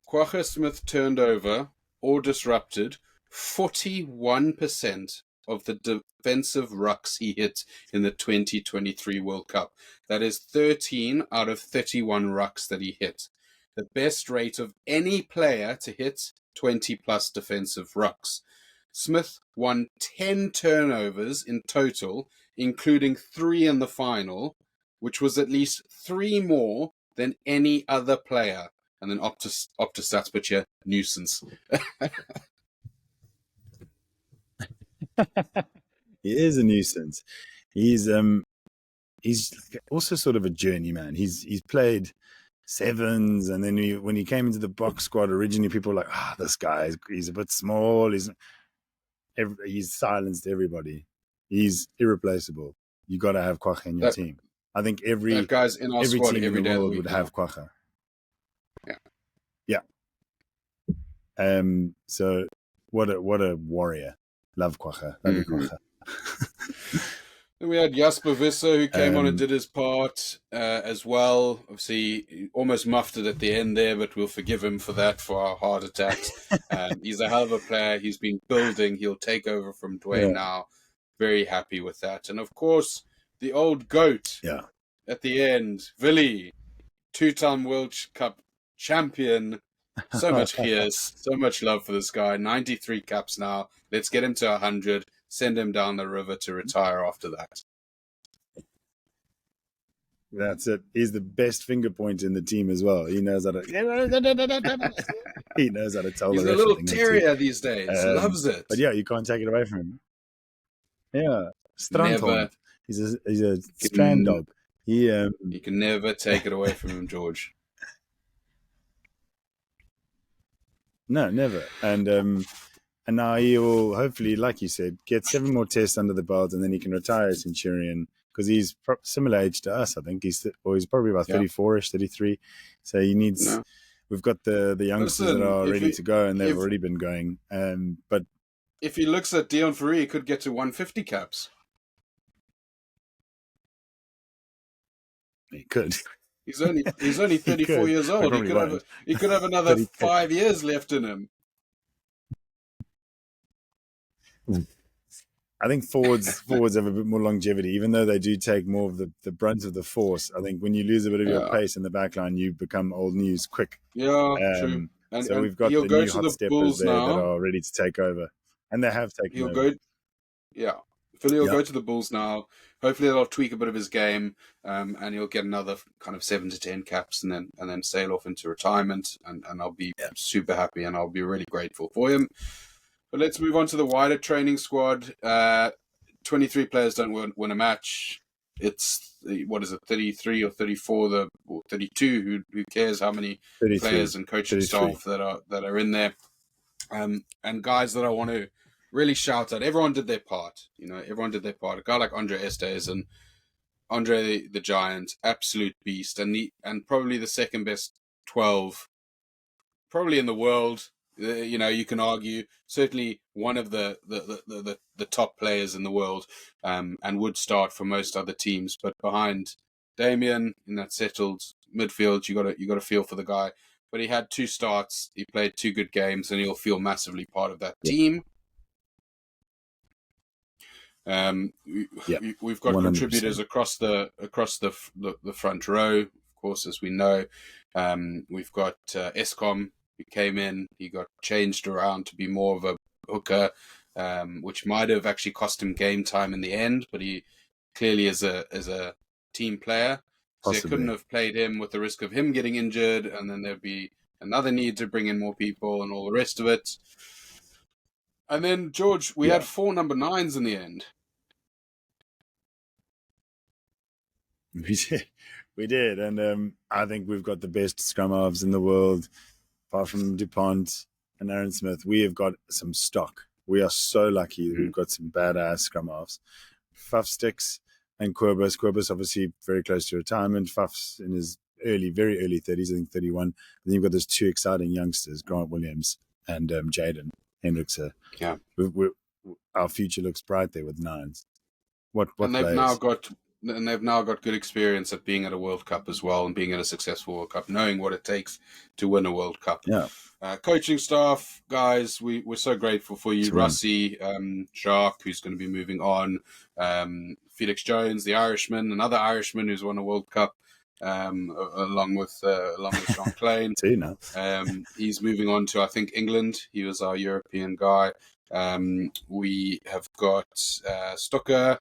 Kwagga Smith turned over or disrupted 41% of the defensive rucks he hit in the 2023 World Cup. That is 13 out of 31 rucks that he hit. The best rate of any player to hit 20-plus defensive rucks. Smith won 10 turnovers in total, including 3 in the final, which was at least 3 more than any other player. And then Opta Stats put here, nuisance. He is a nuisance. He's also sort of a journeyman. He's played sevens, and then when he came into the box squad originally, people were like, this guy he's a bit small. He's silenced everybody. He's irreplaceable. You got to have Kwagga in your team. I think every guy's in our squad team every in the day world would have Kwagga. Yeah. So what a warrior. Love Kwagga. Love Kwagga. Then we had Jasper Visser, who came on and did his part as well. Obviously, he almost muffed it at the end there, but we'll forgive him for that, for our heart attacks. He's a hell of a player. He's been building. He'll take over from Dwayne now. Very happy with that. And, of course, the old GOAT at the end, Willie, 2-time World Cup champion. So much fears, so much love for this guy. 93 caps now. Let's get him to 100. Send him down the river to retire after that. That's it. He's the best finger pointer in the team as well. He knows how to. He knows how to tell. He's the a little terrier these days. Loves it. But you can't take it away from him. Yeah, Strandhond. He's a strand dog. You can never take it away from him, George. No, never. And now he will hopefully, like you said, get 7 more tests under the belt, and then he can retire as Centurion, because he's similar age to us. I think he's probably about 34ish, 33. So he needs. No. We've got the youngsters that are ready to go, and they've already been going. But if he looks at Dion Fourie, he could get to 150 caps. He could. He's only 34 years old. He could have another 5 years left in him. I think forwards have a bit more longevity, even though they do take more of the brunt of the force. I think when you lose a bit of your pace in the back line, you become old news quick. Yeah, true. So we've got the new hot steppers there that are ready to take over. And they have taken He'll over. go. Yeah, Philly will Yeah. go to the Bulls now. Hopefully, they'll tweak a bit of his game, and he'll get another kind of 7 to 10 caps, and then sail off into retirement. And I'll be super happy, and I'll be really grateful for him. But let's move on to the wider training squad. 23 players don't win a match. It's what is it, 33 or 34, or 32? Who cares how many 33. players and coaching 33. staff that are in there? And guys that I want to really shout at. Everyone did their part. Everyone did their part. A guy like Andre Estes and Andre the Giant, absolute beast, and probably the second best 12, probably in the world. You can argue certainly one of the top players in the world, and would start for most other teams. But behind Damien in that settled midfield, you got to feel for the guy. But he had 2 starts, he played 2 good games, and he'll feel massively part of that team. We've got 100%. contributors across the front row, of course, as we know. We've got Escom, who came in. He got changed around to be more of a hooker, which might have actually cost him game time in the end. But he clearly is a team player. So they couldn't have played him with the risk of him getting injured, and then there'd be another need to bring in more people and all the rest of it. And then, George, we had 4 number 9s in the end. We did. And I think we've got the best scrum halves in the world, apart from DuPont and Aaron Smith. We have got some stock. We are so lucky that we've got some badass scrum halves. Faf Sticks and Querbus obviously very close to retirement. Faf's in his very early 30s, I think 31. And then you've got those 2 exciting youngsters, Grant Williams and Jaden Hendrickse. Yeah. Our future looks bright there with 9s. What and they've players? now got good experience at being at a World Cup as well, and being at a successful World Cup, knowing what it takes to win a World Cup. Yeah. Coaching staff, guys, we're so grateful for you. Russie, Jacques, who's going to be moving on, Felix Jones, the Irishman, another Irishman who's won a World Cup, along with Sean Klein. He's moving on to, I think, England. He was our European guy. We have got Stucker,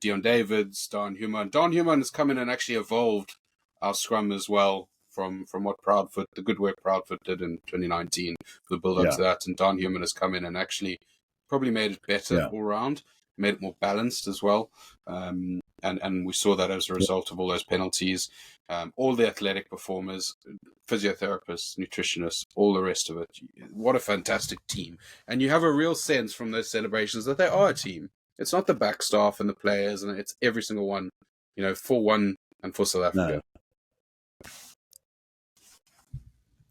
Dion Davids, Don Human. Don Human has come in and actually evolved our scrum as well from what the good work Proudfoot did in 2019, the build up to that. And Don Human has come in and actually probably made it better all round, made it more balanced as well. And we saw that as a result of all those penalties. All the athletic performers, physiotherapists, nutritionists, all the rest of it. What a fantastic team. And you have a real sense from those celebrations that they are a team. It's not the back staff and the players, and it's every single one, for one and for South Africa. No.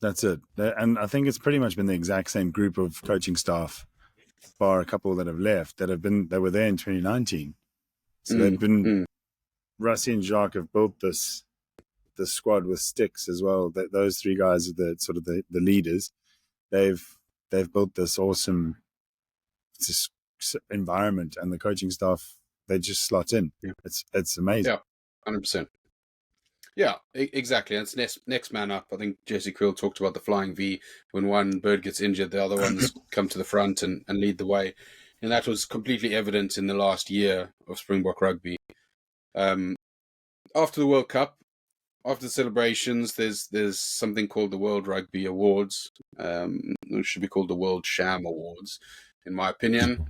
That's it. And I think it's pretty much been the exact same group of coaching staff, bar a couple that have left, that were there in 2019. So they've been, Russie and Jacques have built this squad with Sticks as well. Those 3 guys are the sort of the leaders. They've built this awesome environment, and the coaching staff, they just slot in. It's amazing. Yeah, 100%. Yeah, exactly. And it's next man up. I think Jesse Krill talked about the flying V. When one bird gets injured, the other ones come to the front and lead the way. And that was completely evident in the last year of Springbok rugby. After the World Cup, after the celebrations, there's something called the World Rugby Awards. It should be called the World Sham Awards, in my opinion.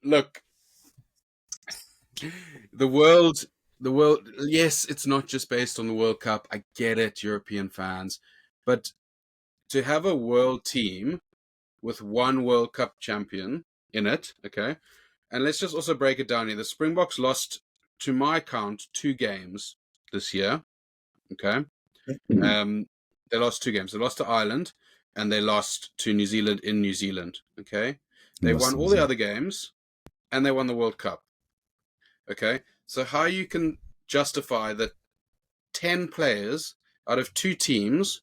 Look, the world, yes, it's not just based on the World Cup. I get it, European fans. But to have a world team with one World Cup champion in it, okay? And let's just also break it down here. The Springboks lost, to my count, 2 games this year, okay? They lost 2 games. They lost to Ireland, and they lost to New Zealand in New Zealand, okay? They won all the other games, and they won the World Cup, okay? So how you can justify that 10 players out of 2 teams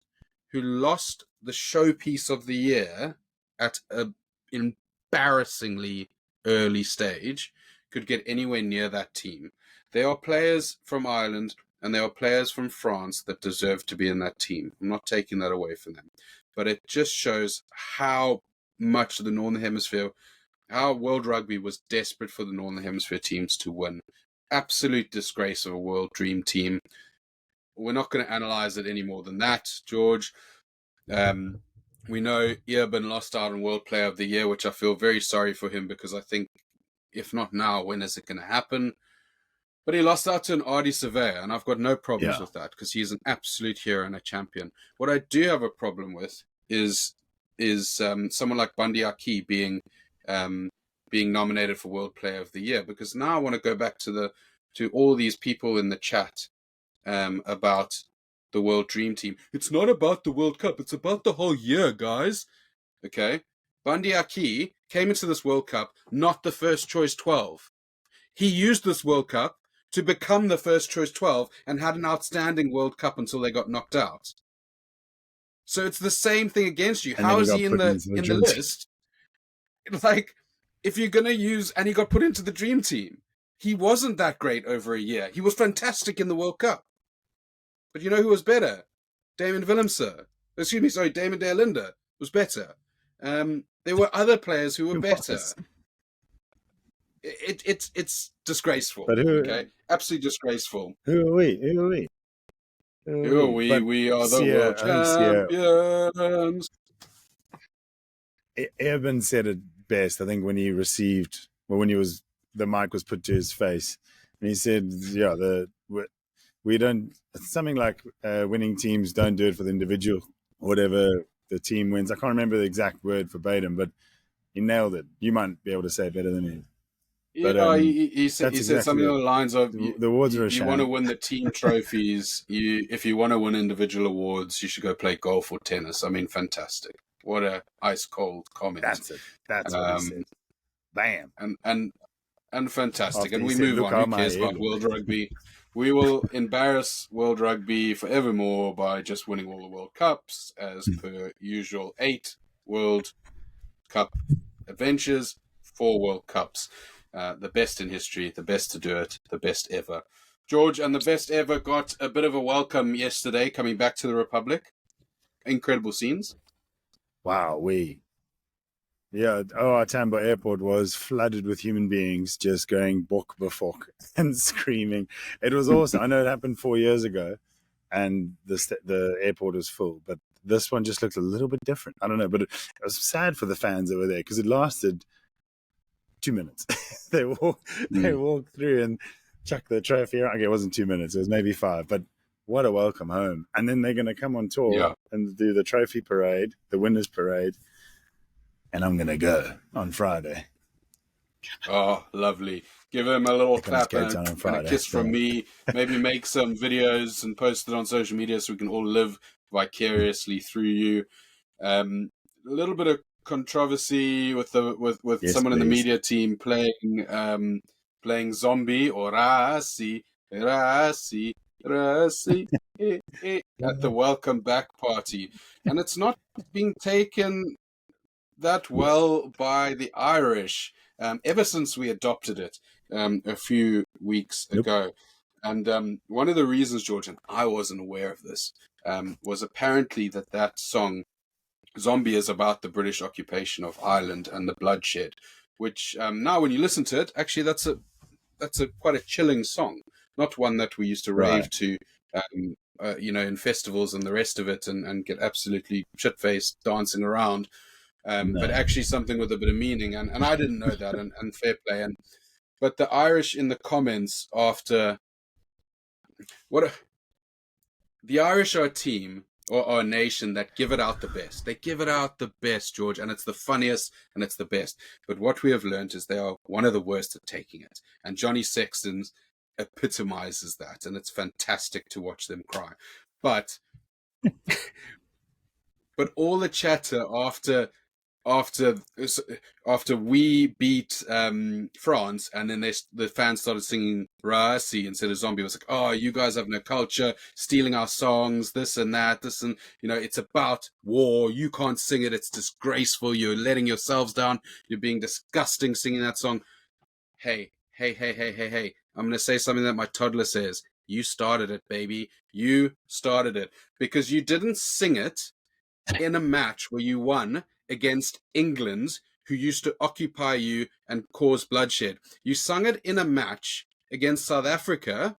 who lost the showpiece of the year at an embarrassingly early stage could get anywhere near that team? There are players from Ireland and there are players from France that deserve to be in that team. I'm not taking that away from them. But it just shows how much the Northern Hemisphere, how World Rugby was desperate for the Northern Hemisphere teams to win. Absolute disgrace of a world dream team. We're not going to analyze it any more than that, George. We know Earben lost out on World Player of the Year, which I feel very sorry for him, because I think, if not now, when is it going to happen? But he lost out to an Ardie Surveyor, and I've got no problems with that, because he's an absolute hero and a champion. What I do have a problem with is someone like Bundy Aki being nominated for World Player of the Year, because now I want to go back to all these people in the chat about the World Dream Team. It's not about the World Cup, it's about the whole year, guys. Okay? Bundy Aki came into this World Cup not the first choice 12. He used this World Cup to become the first choice 12 and had an outstanding World Cup until they got knocked out. So it's the same thing against you. How is he in the list? Like, if you're going to use... And he got put into the Dream Team. He wasn't that great over a year. He was fantastic in the World Cup. But you know who was better? Damon Willemse. Damon de Linde was better. There were other players who were better. It's disgraceful. But okay? Absolutely disgraceful. Who are we? Who are we? We are the world champions. Evan said it best, I think, when the mic was put to his face, and he said, we don't, it's something like winning teams don't do it for the individual, whatever the team wins. I can't remember the exact word verbatim, but he nailed it. You might be able to say it better than him. But, he said something along the lines of, the awards are a shame. You want to win the team trophies. If you want to win individual awards, you should go play golf or tennis. I mean, fantastic. What a ice cold comment. That's it. That's what he said. Bam. And fantastic. After and we said, move on. Who cares about World Rugby? We will embarrass World Rugby forevermore by just winning all the World Cups, as per usual. 8 World Cup adventures, 4 World Cups. The best in history, the best to do it, the best ever. George, and the best ever got a bit of a welcome yesterday, coming back to the Republic. Incredible scenes. Wow, Tambo Airport was flooded with human beings just going bok befok and screaming. It was awesome. I know it happened 4 years ago, and the airport was full, but this one just looked a little bit different. I don't know, but it was sad for the fans over there because it lasted 2 minutes. They walked through and chucked the trophy around. Okay, it wasn't 2 minutes. It was maybe 5, but what a welcome home. And then they're going to come on tour and do the trophy parade, the winners parade. And I'm going to go on Friday. Oh, lovely. Give him a little clap and a kiss from me. Maybe make some videos and post it on social media so we can all live vicariously through you. A little bit of controversy with someone in the media team playing Zombie or Rasi at the welcome back party. And it's not being taken that well by the Irish ever since we adopted it a few weeks ago. And one of the reasons, George, and I wasn't aware of this, was apparently that song Zombie is about the British occupation of Ireland and the bloodshed, which now when you listen to it, actually that's a quite a chilling song, not one that we used to rave to in festivals and the rest of it and get absolutely shit-faced dancing around. But actually something with a bit of meaning, and I didn't know that, and fair play. But the Irish in the comments after the Irish are a team or a nation that give it out the best. They give it out the best, George, and it's the funniest and it's the best. But what we have learned is they are one of the worst at taking it, and Johnny Sexton epitomizes that, and it's fantastic to watch them cry. But all the chatter after we beat France, and then the fans started singing Rasi instead of Zombie. It was like, oh, you guys have no culture, stealing our songs, this and that, it's about war. You can't sing it. It's disgraceful. You're letting yourselves down. You're being disgusting singing that song. Hey. I'm going to say something that my toddler says. You started it, baby. You started it because you didn't sing it in a match where you won against England, who used to occupy you and cause bloodshed. You sung it in a match against South Africa,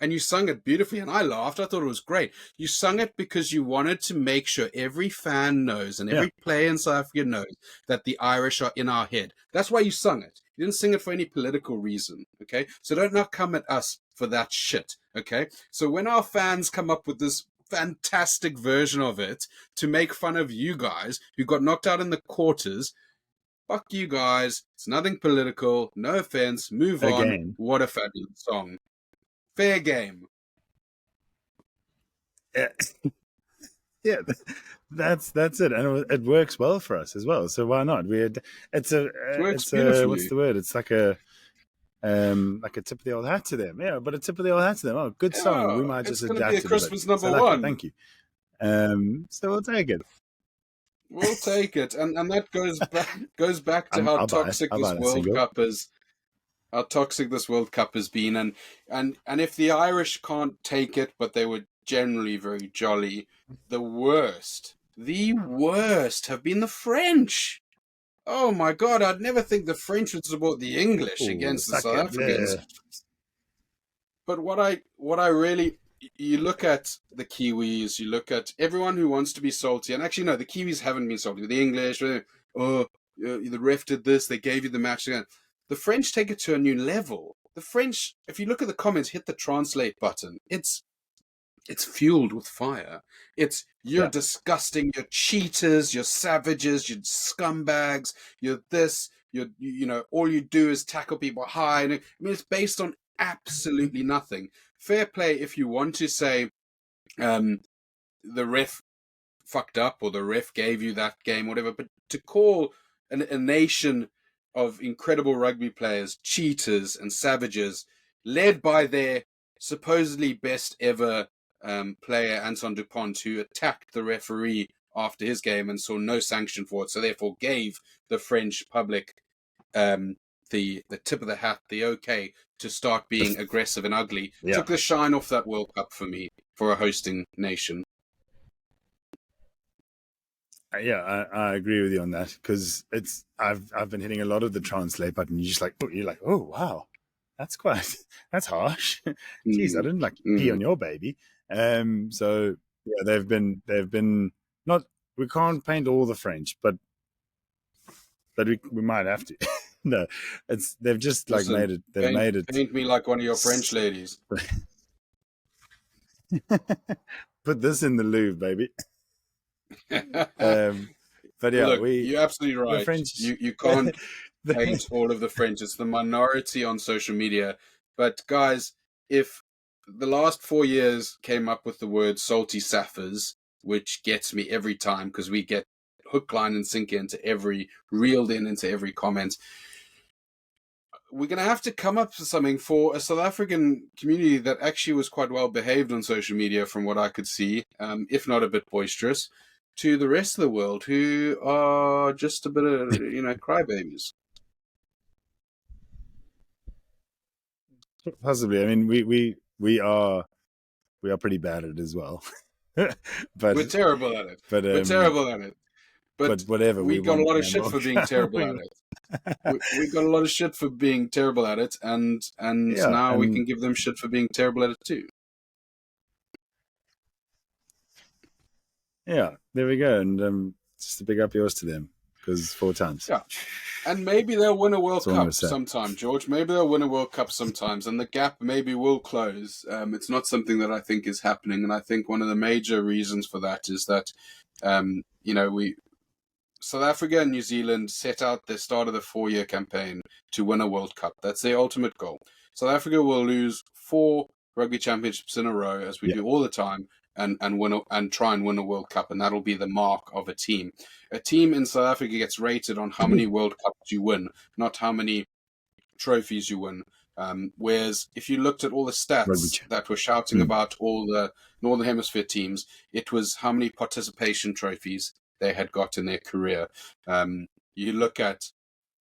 and you sung it beautifully, and I laughed. I thought it was great. You sung it because you wanted to make sure every fan knows and every player in South Africa knows that the Irish are in our head. That's why you sung it. You didn't sing it for any political reason, okay? So don't now come at us for that shit, okay? So when our fans come up with this fantastic version of it to make fun of you guys who got knocked out in the quarters, fuck you guys. It's nothing political. No offense. Move on. Again. What a fabulous song. Fair game. Yeah, yeah, that's it, and it works well for us as well. So why not? It's a what's the word? It's like a tip of the old hat to them. Yeah, but a tip of the old hat to them. Oh, good song. We might just adapt it. It's going to be a Christmas number one. Thank you. So we'll take it. We'll take it, and that goes back to how toxic this World Cup is. How toxic this World Cup has been, and if the Irish can't take it, but they were generally very jolly, the worst have been the French. Oh my God, I'd never think the French would support the English against the South Africans. Yeah. But what I really, you look at the Kiwis, you look at everyone who wants to be salty, and actually no, the Kiwis haven't been salty. The English, the ref did this, they gave you the match again. The French take it to a new level. The French, if you look at the comments, hit the translate button. It's fueled with fire. It's you're disgusting, you're cheaters, you're savages, you're scumbags, you're this, you know, all you do is tackle people high. I mean, it's based on absolutely nothing. Fair play if you want to say the ref fucked up or the ref gave you that game, whatever, but to call a nation of incredible rugby players cheaters and savages, led by their supposedly best ever player Antoine Dupont, who attacked the referee after his game and saw no sanction for it, so therefore gave the French public the tip of the hat, the okay to start being aggressive and ugly. Took the shine off that World Cup for me, for a hosting nation. Yeah, I agree with you on that, because I've been hitting a lot of the translate button. You're like, oh wow, that's harsh. Jeez, I didn't pee on your baby. So yeah, they've been not. We can't paint all the French, but we might have to. No, they've just made it. They've made it. Paint me like one of your French ladies. Put this in the Louvre, baby. But yeah, look, you're absolutely right. French... You can't paint all of the French. It's the minority on social media. But guys, if the last 4 years came up with the word salty saffers, which gets me every time because we get hook, line, and sinker reeled into every comment. We're going to have to come up with something for a South African community that actually was quite well behaved on social media, from what I could see, if not a bit boisterous, to the rest of the world who are just a bit of, crybabies. Possibly. I mean, we are pretty bad at it as well. But we're terrible at it. We're terrible at it. But whatever, we got a lot of shit for being terrible at it. We got a lot of shit for being terrible at it, and now we can give them shit for being terrible at it too. Yeah, there we go, and just a big up yours to them, because 4 times. Yeah, and maybe they'll win a World Cup sometime, George. Maybe they'll win a World Cup sometimes, and the gap maybe will close. It's not something that I think is happening, and I think one of the major reasons for that is that, South Africa and New Zealand set out the start of the 4-year campaign to win a World Cup. That's their ultimate goal. South Africa will lose 4 rugby championships in a row, as we do all the time, and try and win a World Cup, and that'll be the mark of a team. A team in South Africa gets rated on how many World Cups you win, not how many trophies you win. Whereas if you looked at all the stats that were shouting about all the Northern Hemisphere teams, it was how many participation trophies they had got in their career. You look at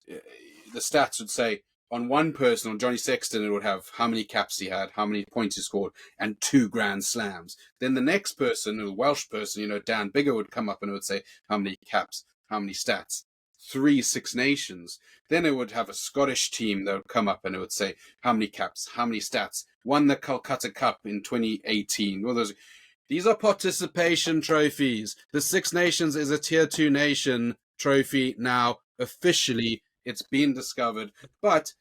the stats would say on one person, on Johnny Sexton, it would have how many caps he had, how many points he scored, and 2 Grand Slams. Then the next person, a Welsh person, Dan Biggar, would come up and it would say how many caps. How many stats? 3 Six Nations. Then it would have a Scottish team that would come up and it would say, how many caps, how many stats, won the Calcutta Cup in 2018. Well, these are participation trophies. The Six Nations is a tier 2 nation trophy now. Officially, it's been discovered. But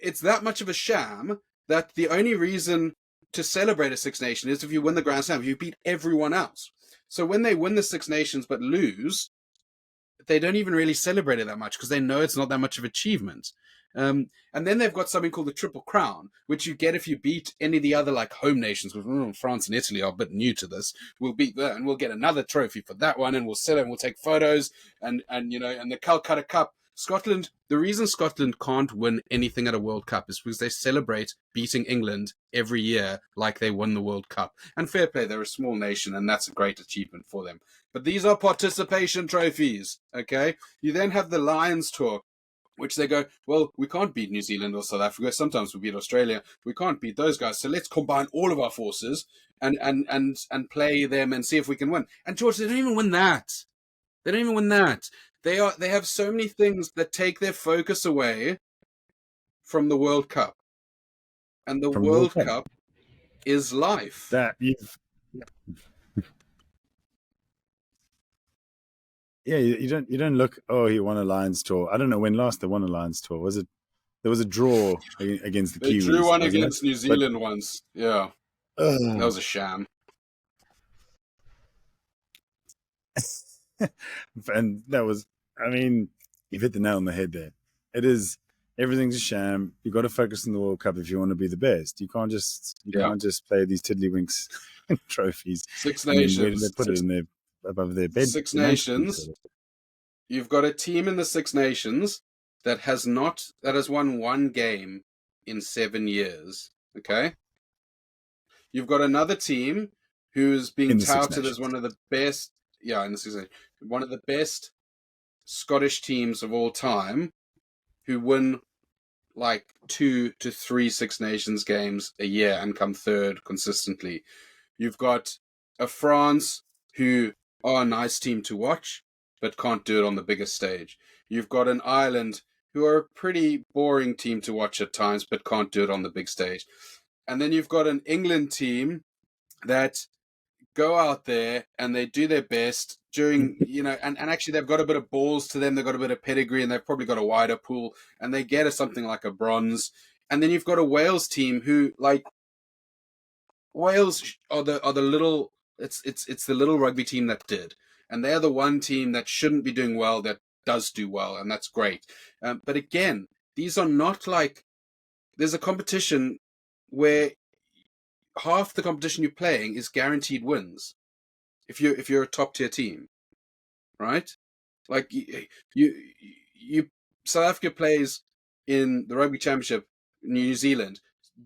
it's that much of a sham that the only reason to celebrate a Six Nation is if you win the Grand Slam, if you beat everyone else. So when they win the Six Nations but lose, they don't even really celebrate it that much because they know it's not that much of an achievement. And then they've got something called the Triple Crown, which you get if you beat any of the other like home nations. France and Italy are a bit new to this. We'll beat that and we'll get another trophy for that one, and we'll sell it and we'll take photos and the Calcutta Cup. Scotland, the reason Scotland can't win anything at a World Cup is because they celebrate beating England every year like they won the World Cup. And fair play, they're a small nation and that's a great achievement for them. But these are participation trophies, okay? You then have the Lions Tour, which they go, well, we can't beat New Zealand or South Africa. Sometimes we beat Australia. We can't beat those guys. So let's combine all of our forces and play them and see if we can win. And George, they don't even win that. They don't even win that. They have so many things that take their focus away from the World Cup. And the World Cup is life. That you've Yeah, you don't look. Oh, he won a Lions Tour. I don't know when last they won a Lions Tour. Was it? There was a draw against the They Kiwis. drew one against New Zealand once. Yeah, that was a sham. And that was. I mean, you've hit the nail on the head there. It is. Everything's a sham. You got to focus on the World Cup if you want to be the best. You can't just play these tiddlywinks trophies. Six Nations. They put it in there above their bed. Six Nations. You've got a team in the Six Nations that has won one game in 7 years. Okay. You've got another team who's being touted as one of the best. Yeah, in the Six Nations, one of the best Scottish teams of all time, who win like 2 to 3 Six Nations games a year and come third consistently. You've got a France who are a nice team to watch, but can't do it on the biggest stage. You've got an Ireland who are a pretty boring team to watch at times, but can't do it on the big stage. And then you've got an England team that go out there and they do their best during, and actually they've got a bit of balls to them, they've got a bit of pedigree, and they've probably got a wider pool, and they get something like a bronze. And then you've got a Wales team who, like, Wales are the little, it's the little rugby team that did, and they're the one team that shouldn't be doing well that does do well, and that's great. But again, these are not like, there's a competition where half the competition you're playing is guaranteed wins if you're a top tier team, right? Like you South Africa plays in the Rugby Championship in New Zealand,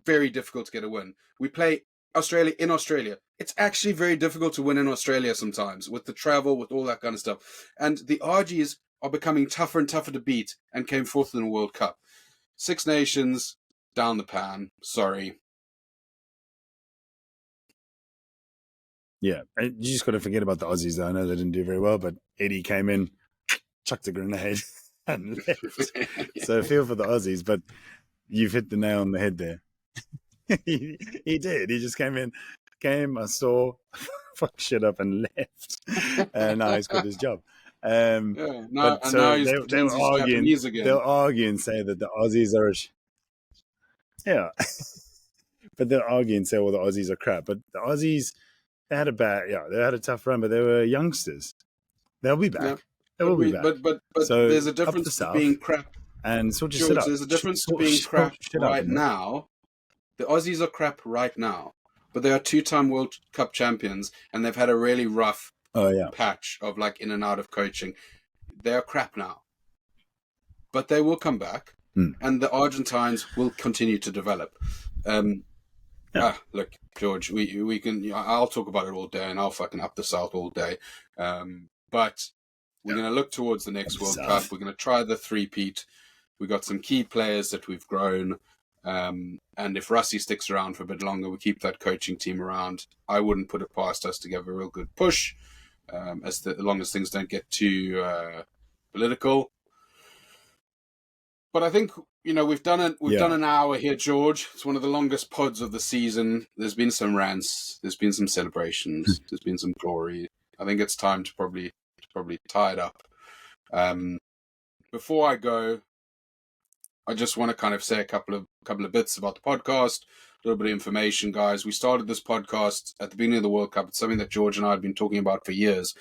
very difficult to get a win. We play Australia in Australia. It's actually very difficult to win in Australia sometimes with the travel, with all that kind of stuff. And the RGs are becoming tougher and tougher to beat and came fourth in the World Cup. Six Nations, down the pan. Sorry. Yeah, you just got to forget about the Aussies, though. I know they didn't do very well, but Eddie came in, chucked a grenade, and left. So I feel for the Aussies, but you've hit the nail on the head there. he did. He just came, I saw, fucked shit up and left. And now he's got his job. Now he's they were arguing, say that the Aussies are but they'll argue and say, well, the Aussies are crap. But the Aussies, they had a tough run, but they were youngsters. They'll be back. Yeah. They will be back. But so there's a difference to being crap. And sort your George, shit up. there's a difference to being crap right now. The Aussies are crap right now, but they are 2-time World Cup champions, and they've had a really rough patch of like in and out of coaching. They are crap now, but they will come back, and the Argentines will continue to develop. Look, George, we can. I'll talk about it all day, and I'll fucking up the South all day. But we're going to look towards the next World Cup. We're going to try the three-peat. We got some key players that we've grown. And if Russie sticks around for a bit longer, we keep that coaching team around. I wouldn't put it past us to give a real good push. as long as things don't get too political. But I think, we've done it. We've done an hour here, George. It's one of the longest pods of the season. There's been some rants. There's been some celebrations. There's been some glory. I think it's time to probably tie it up. Before I go, I just want to kind of say a couple of bits about the podcast, a little bit of information, guys. We started this podcast at the beginning of the World Cup. It's something that George and I have been talking about for years.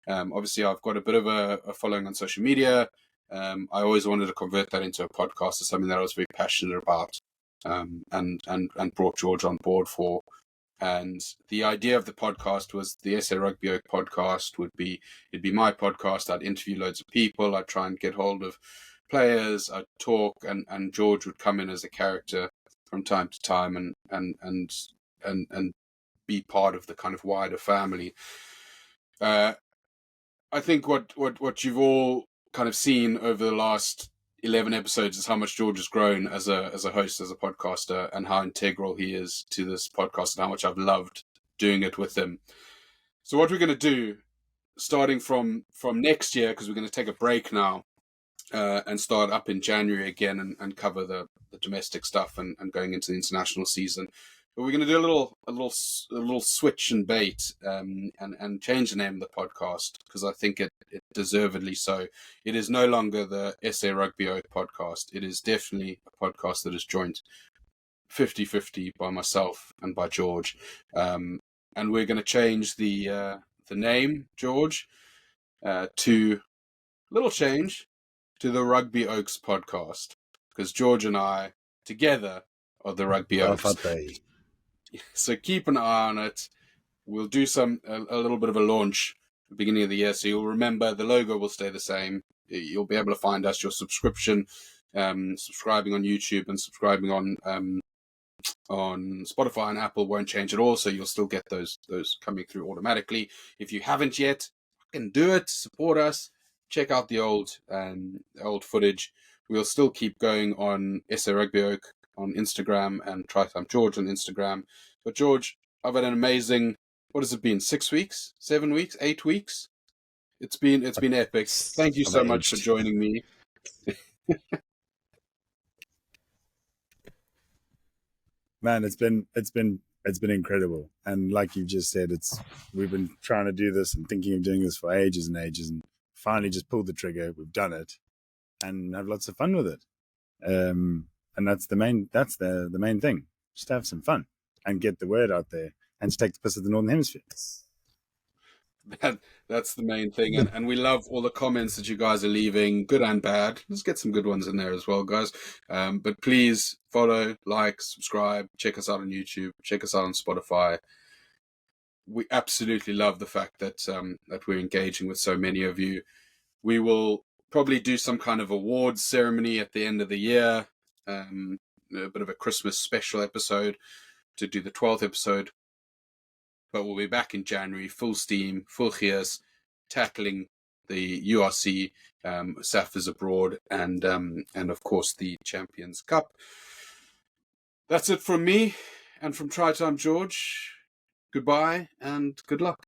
Obviously, I've got a bit of a following on social media. I always wanted to convert that into a podcast. It's something that I was very passionate about, and brought George on board for. And the idea of the podcast was the SA Rugby Oak podcast it'd be my podcast. I'd interview loads of people. I'd try and get hold of players. I'd talk, and George would come in as a character from time to time and be part of the kind of wider family. I think what you've all kind of seen over the last 11 episodes is how much George has grown as a host, as a podcaster, and how integral he is to this podcast, and how much I've loved doing it with him. So what we're going to do, starting from next year, because we're going to take a break now, and start up in January again and cover the domestic stuff and going into the international season. But we're going to do a little switch and bait, and change the name of the podcast, because I think it deservedly so. It is no longer the SA Rugby Oak podcast. It is definitely a podcast that is joined 50-50 by myself and by George. And we're going to change the name, George, to little change to the Rugby Oaks podcast, because George and I together are the Rugby Oaks. So keep an eye on it. We'll do a little bit of a launch at the beginning of the year, so you'll remember the logo will stay the same. You'll be able to find us, your subscription, subscribing on YouTube and subscribing on Spotify and Apple won't change at all, so you'll still get those coming through automatically. If you haven't yet, fucking do it. Support us. Check out the old footage. We'll still keep going on SA Rugby Oak on Instagram and Try-Time George on Instagram. But George, I've had an amazing, what has it been, 6 weeks, 7 weeks, 8 weeks? It's been epic. Thank you so much for joining me. Man, it's been incredible. And like you just said, we've been trying to do this and thinking of doing this for ages and ages, and finally just pulled the trigger. We've done it and have lots of fun with it. And that's the main thing. Just have some fun and get the word out there and to take the piss at the Northern Hemisphere. That's the main thing. And we love all the comments that you guys are leaving, good and bad. Let's get some good ones in there as well, guys. But please follow, like, subscribe, check us out on YouTube, check us out on Spotify. We absolutely love the fact that we're engaging with so many of you. We will probably do some kind of awards ceremony at the end of the year. A bit of a Christmas special episode to do the 12th episode. But we'll be back in January, full steam, full gears, tackling the URC, SAFs abroad, and of course the Champions Cup. That's it from me and from Try-Time George. Goodbye and good luck.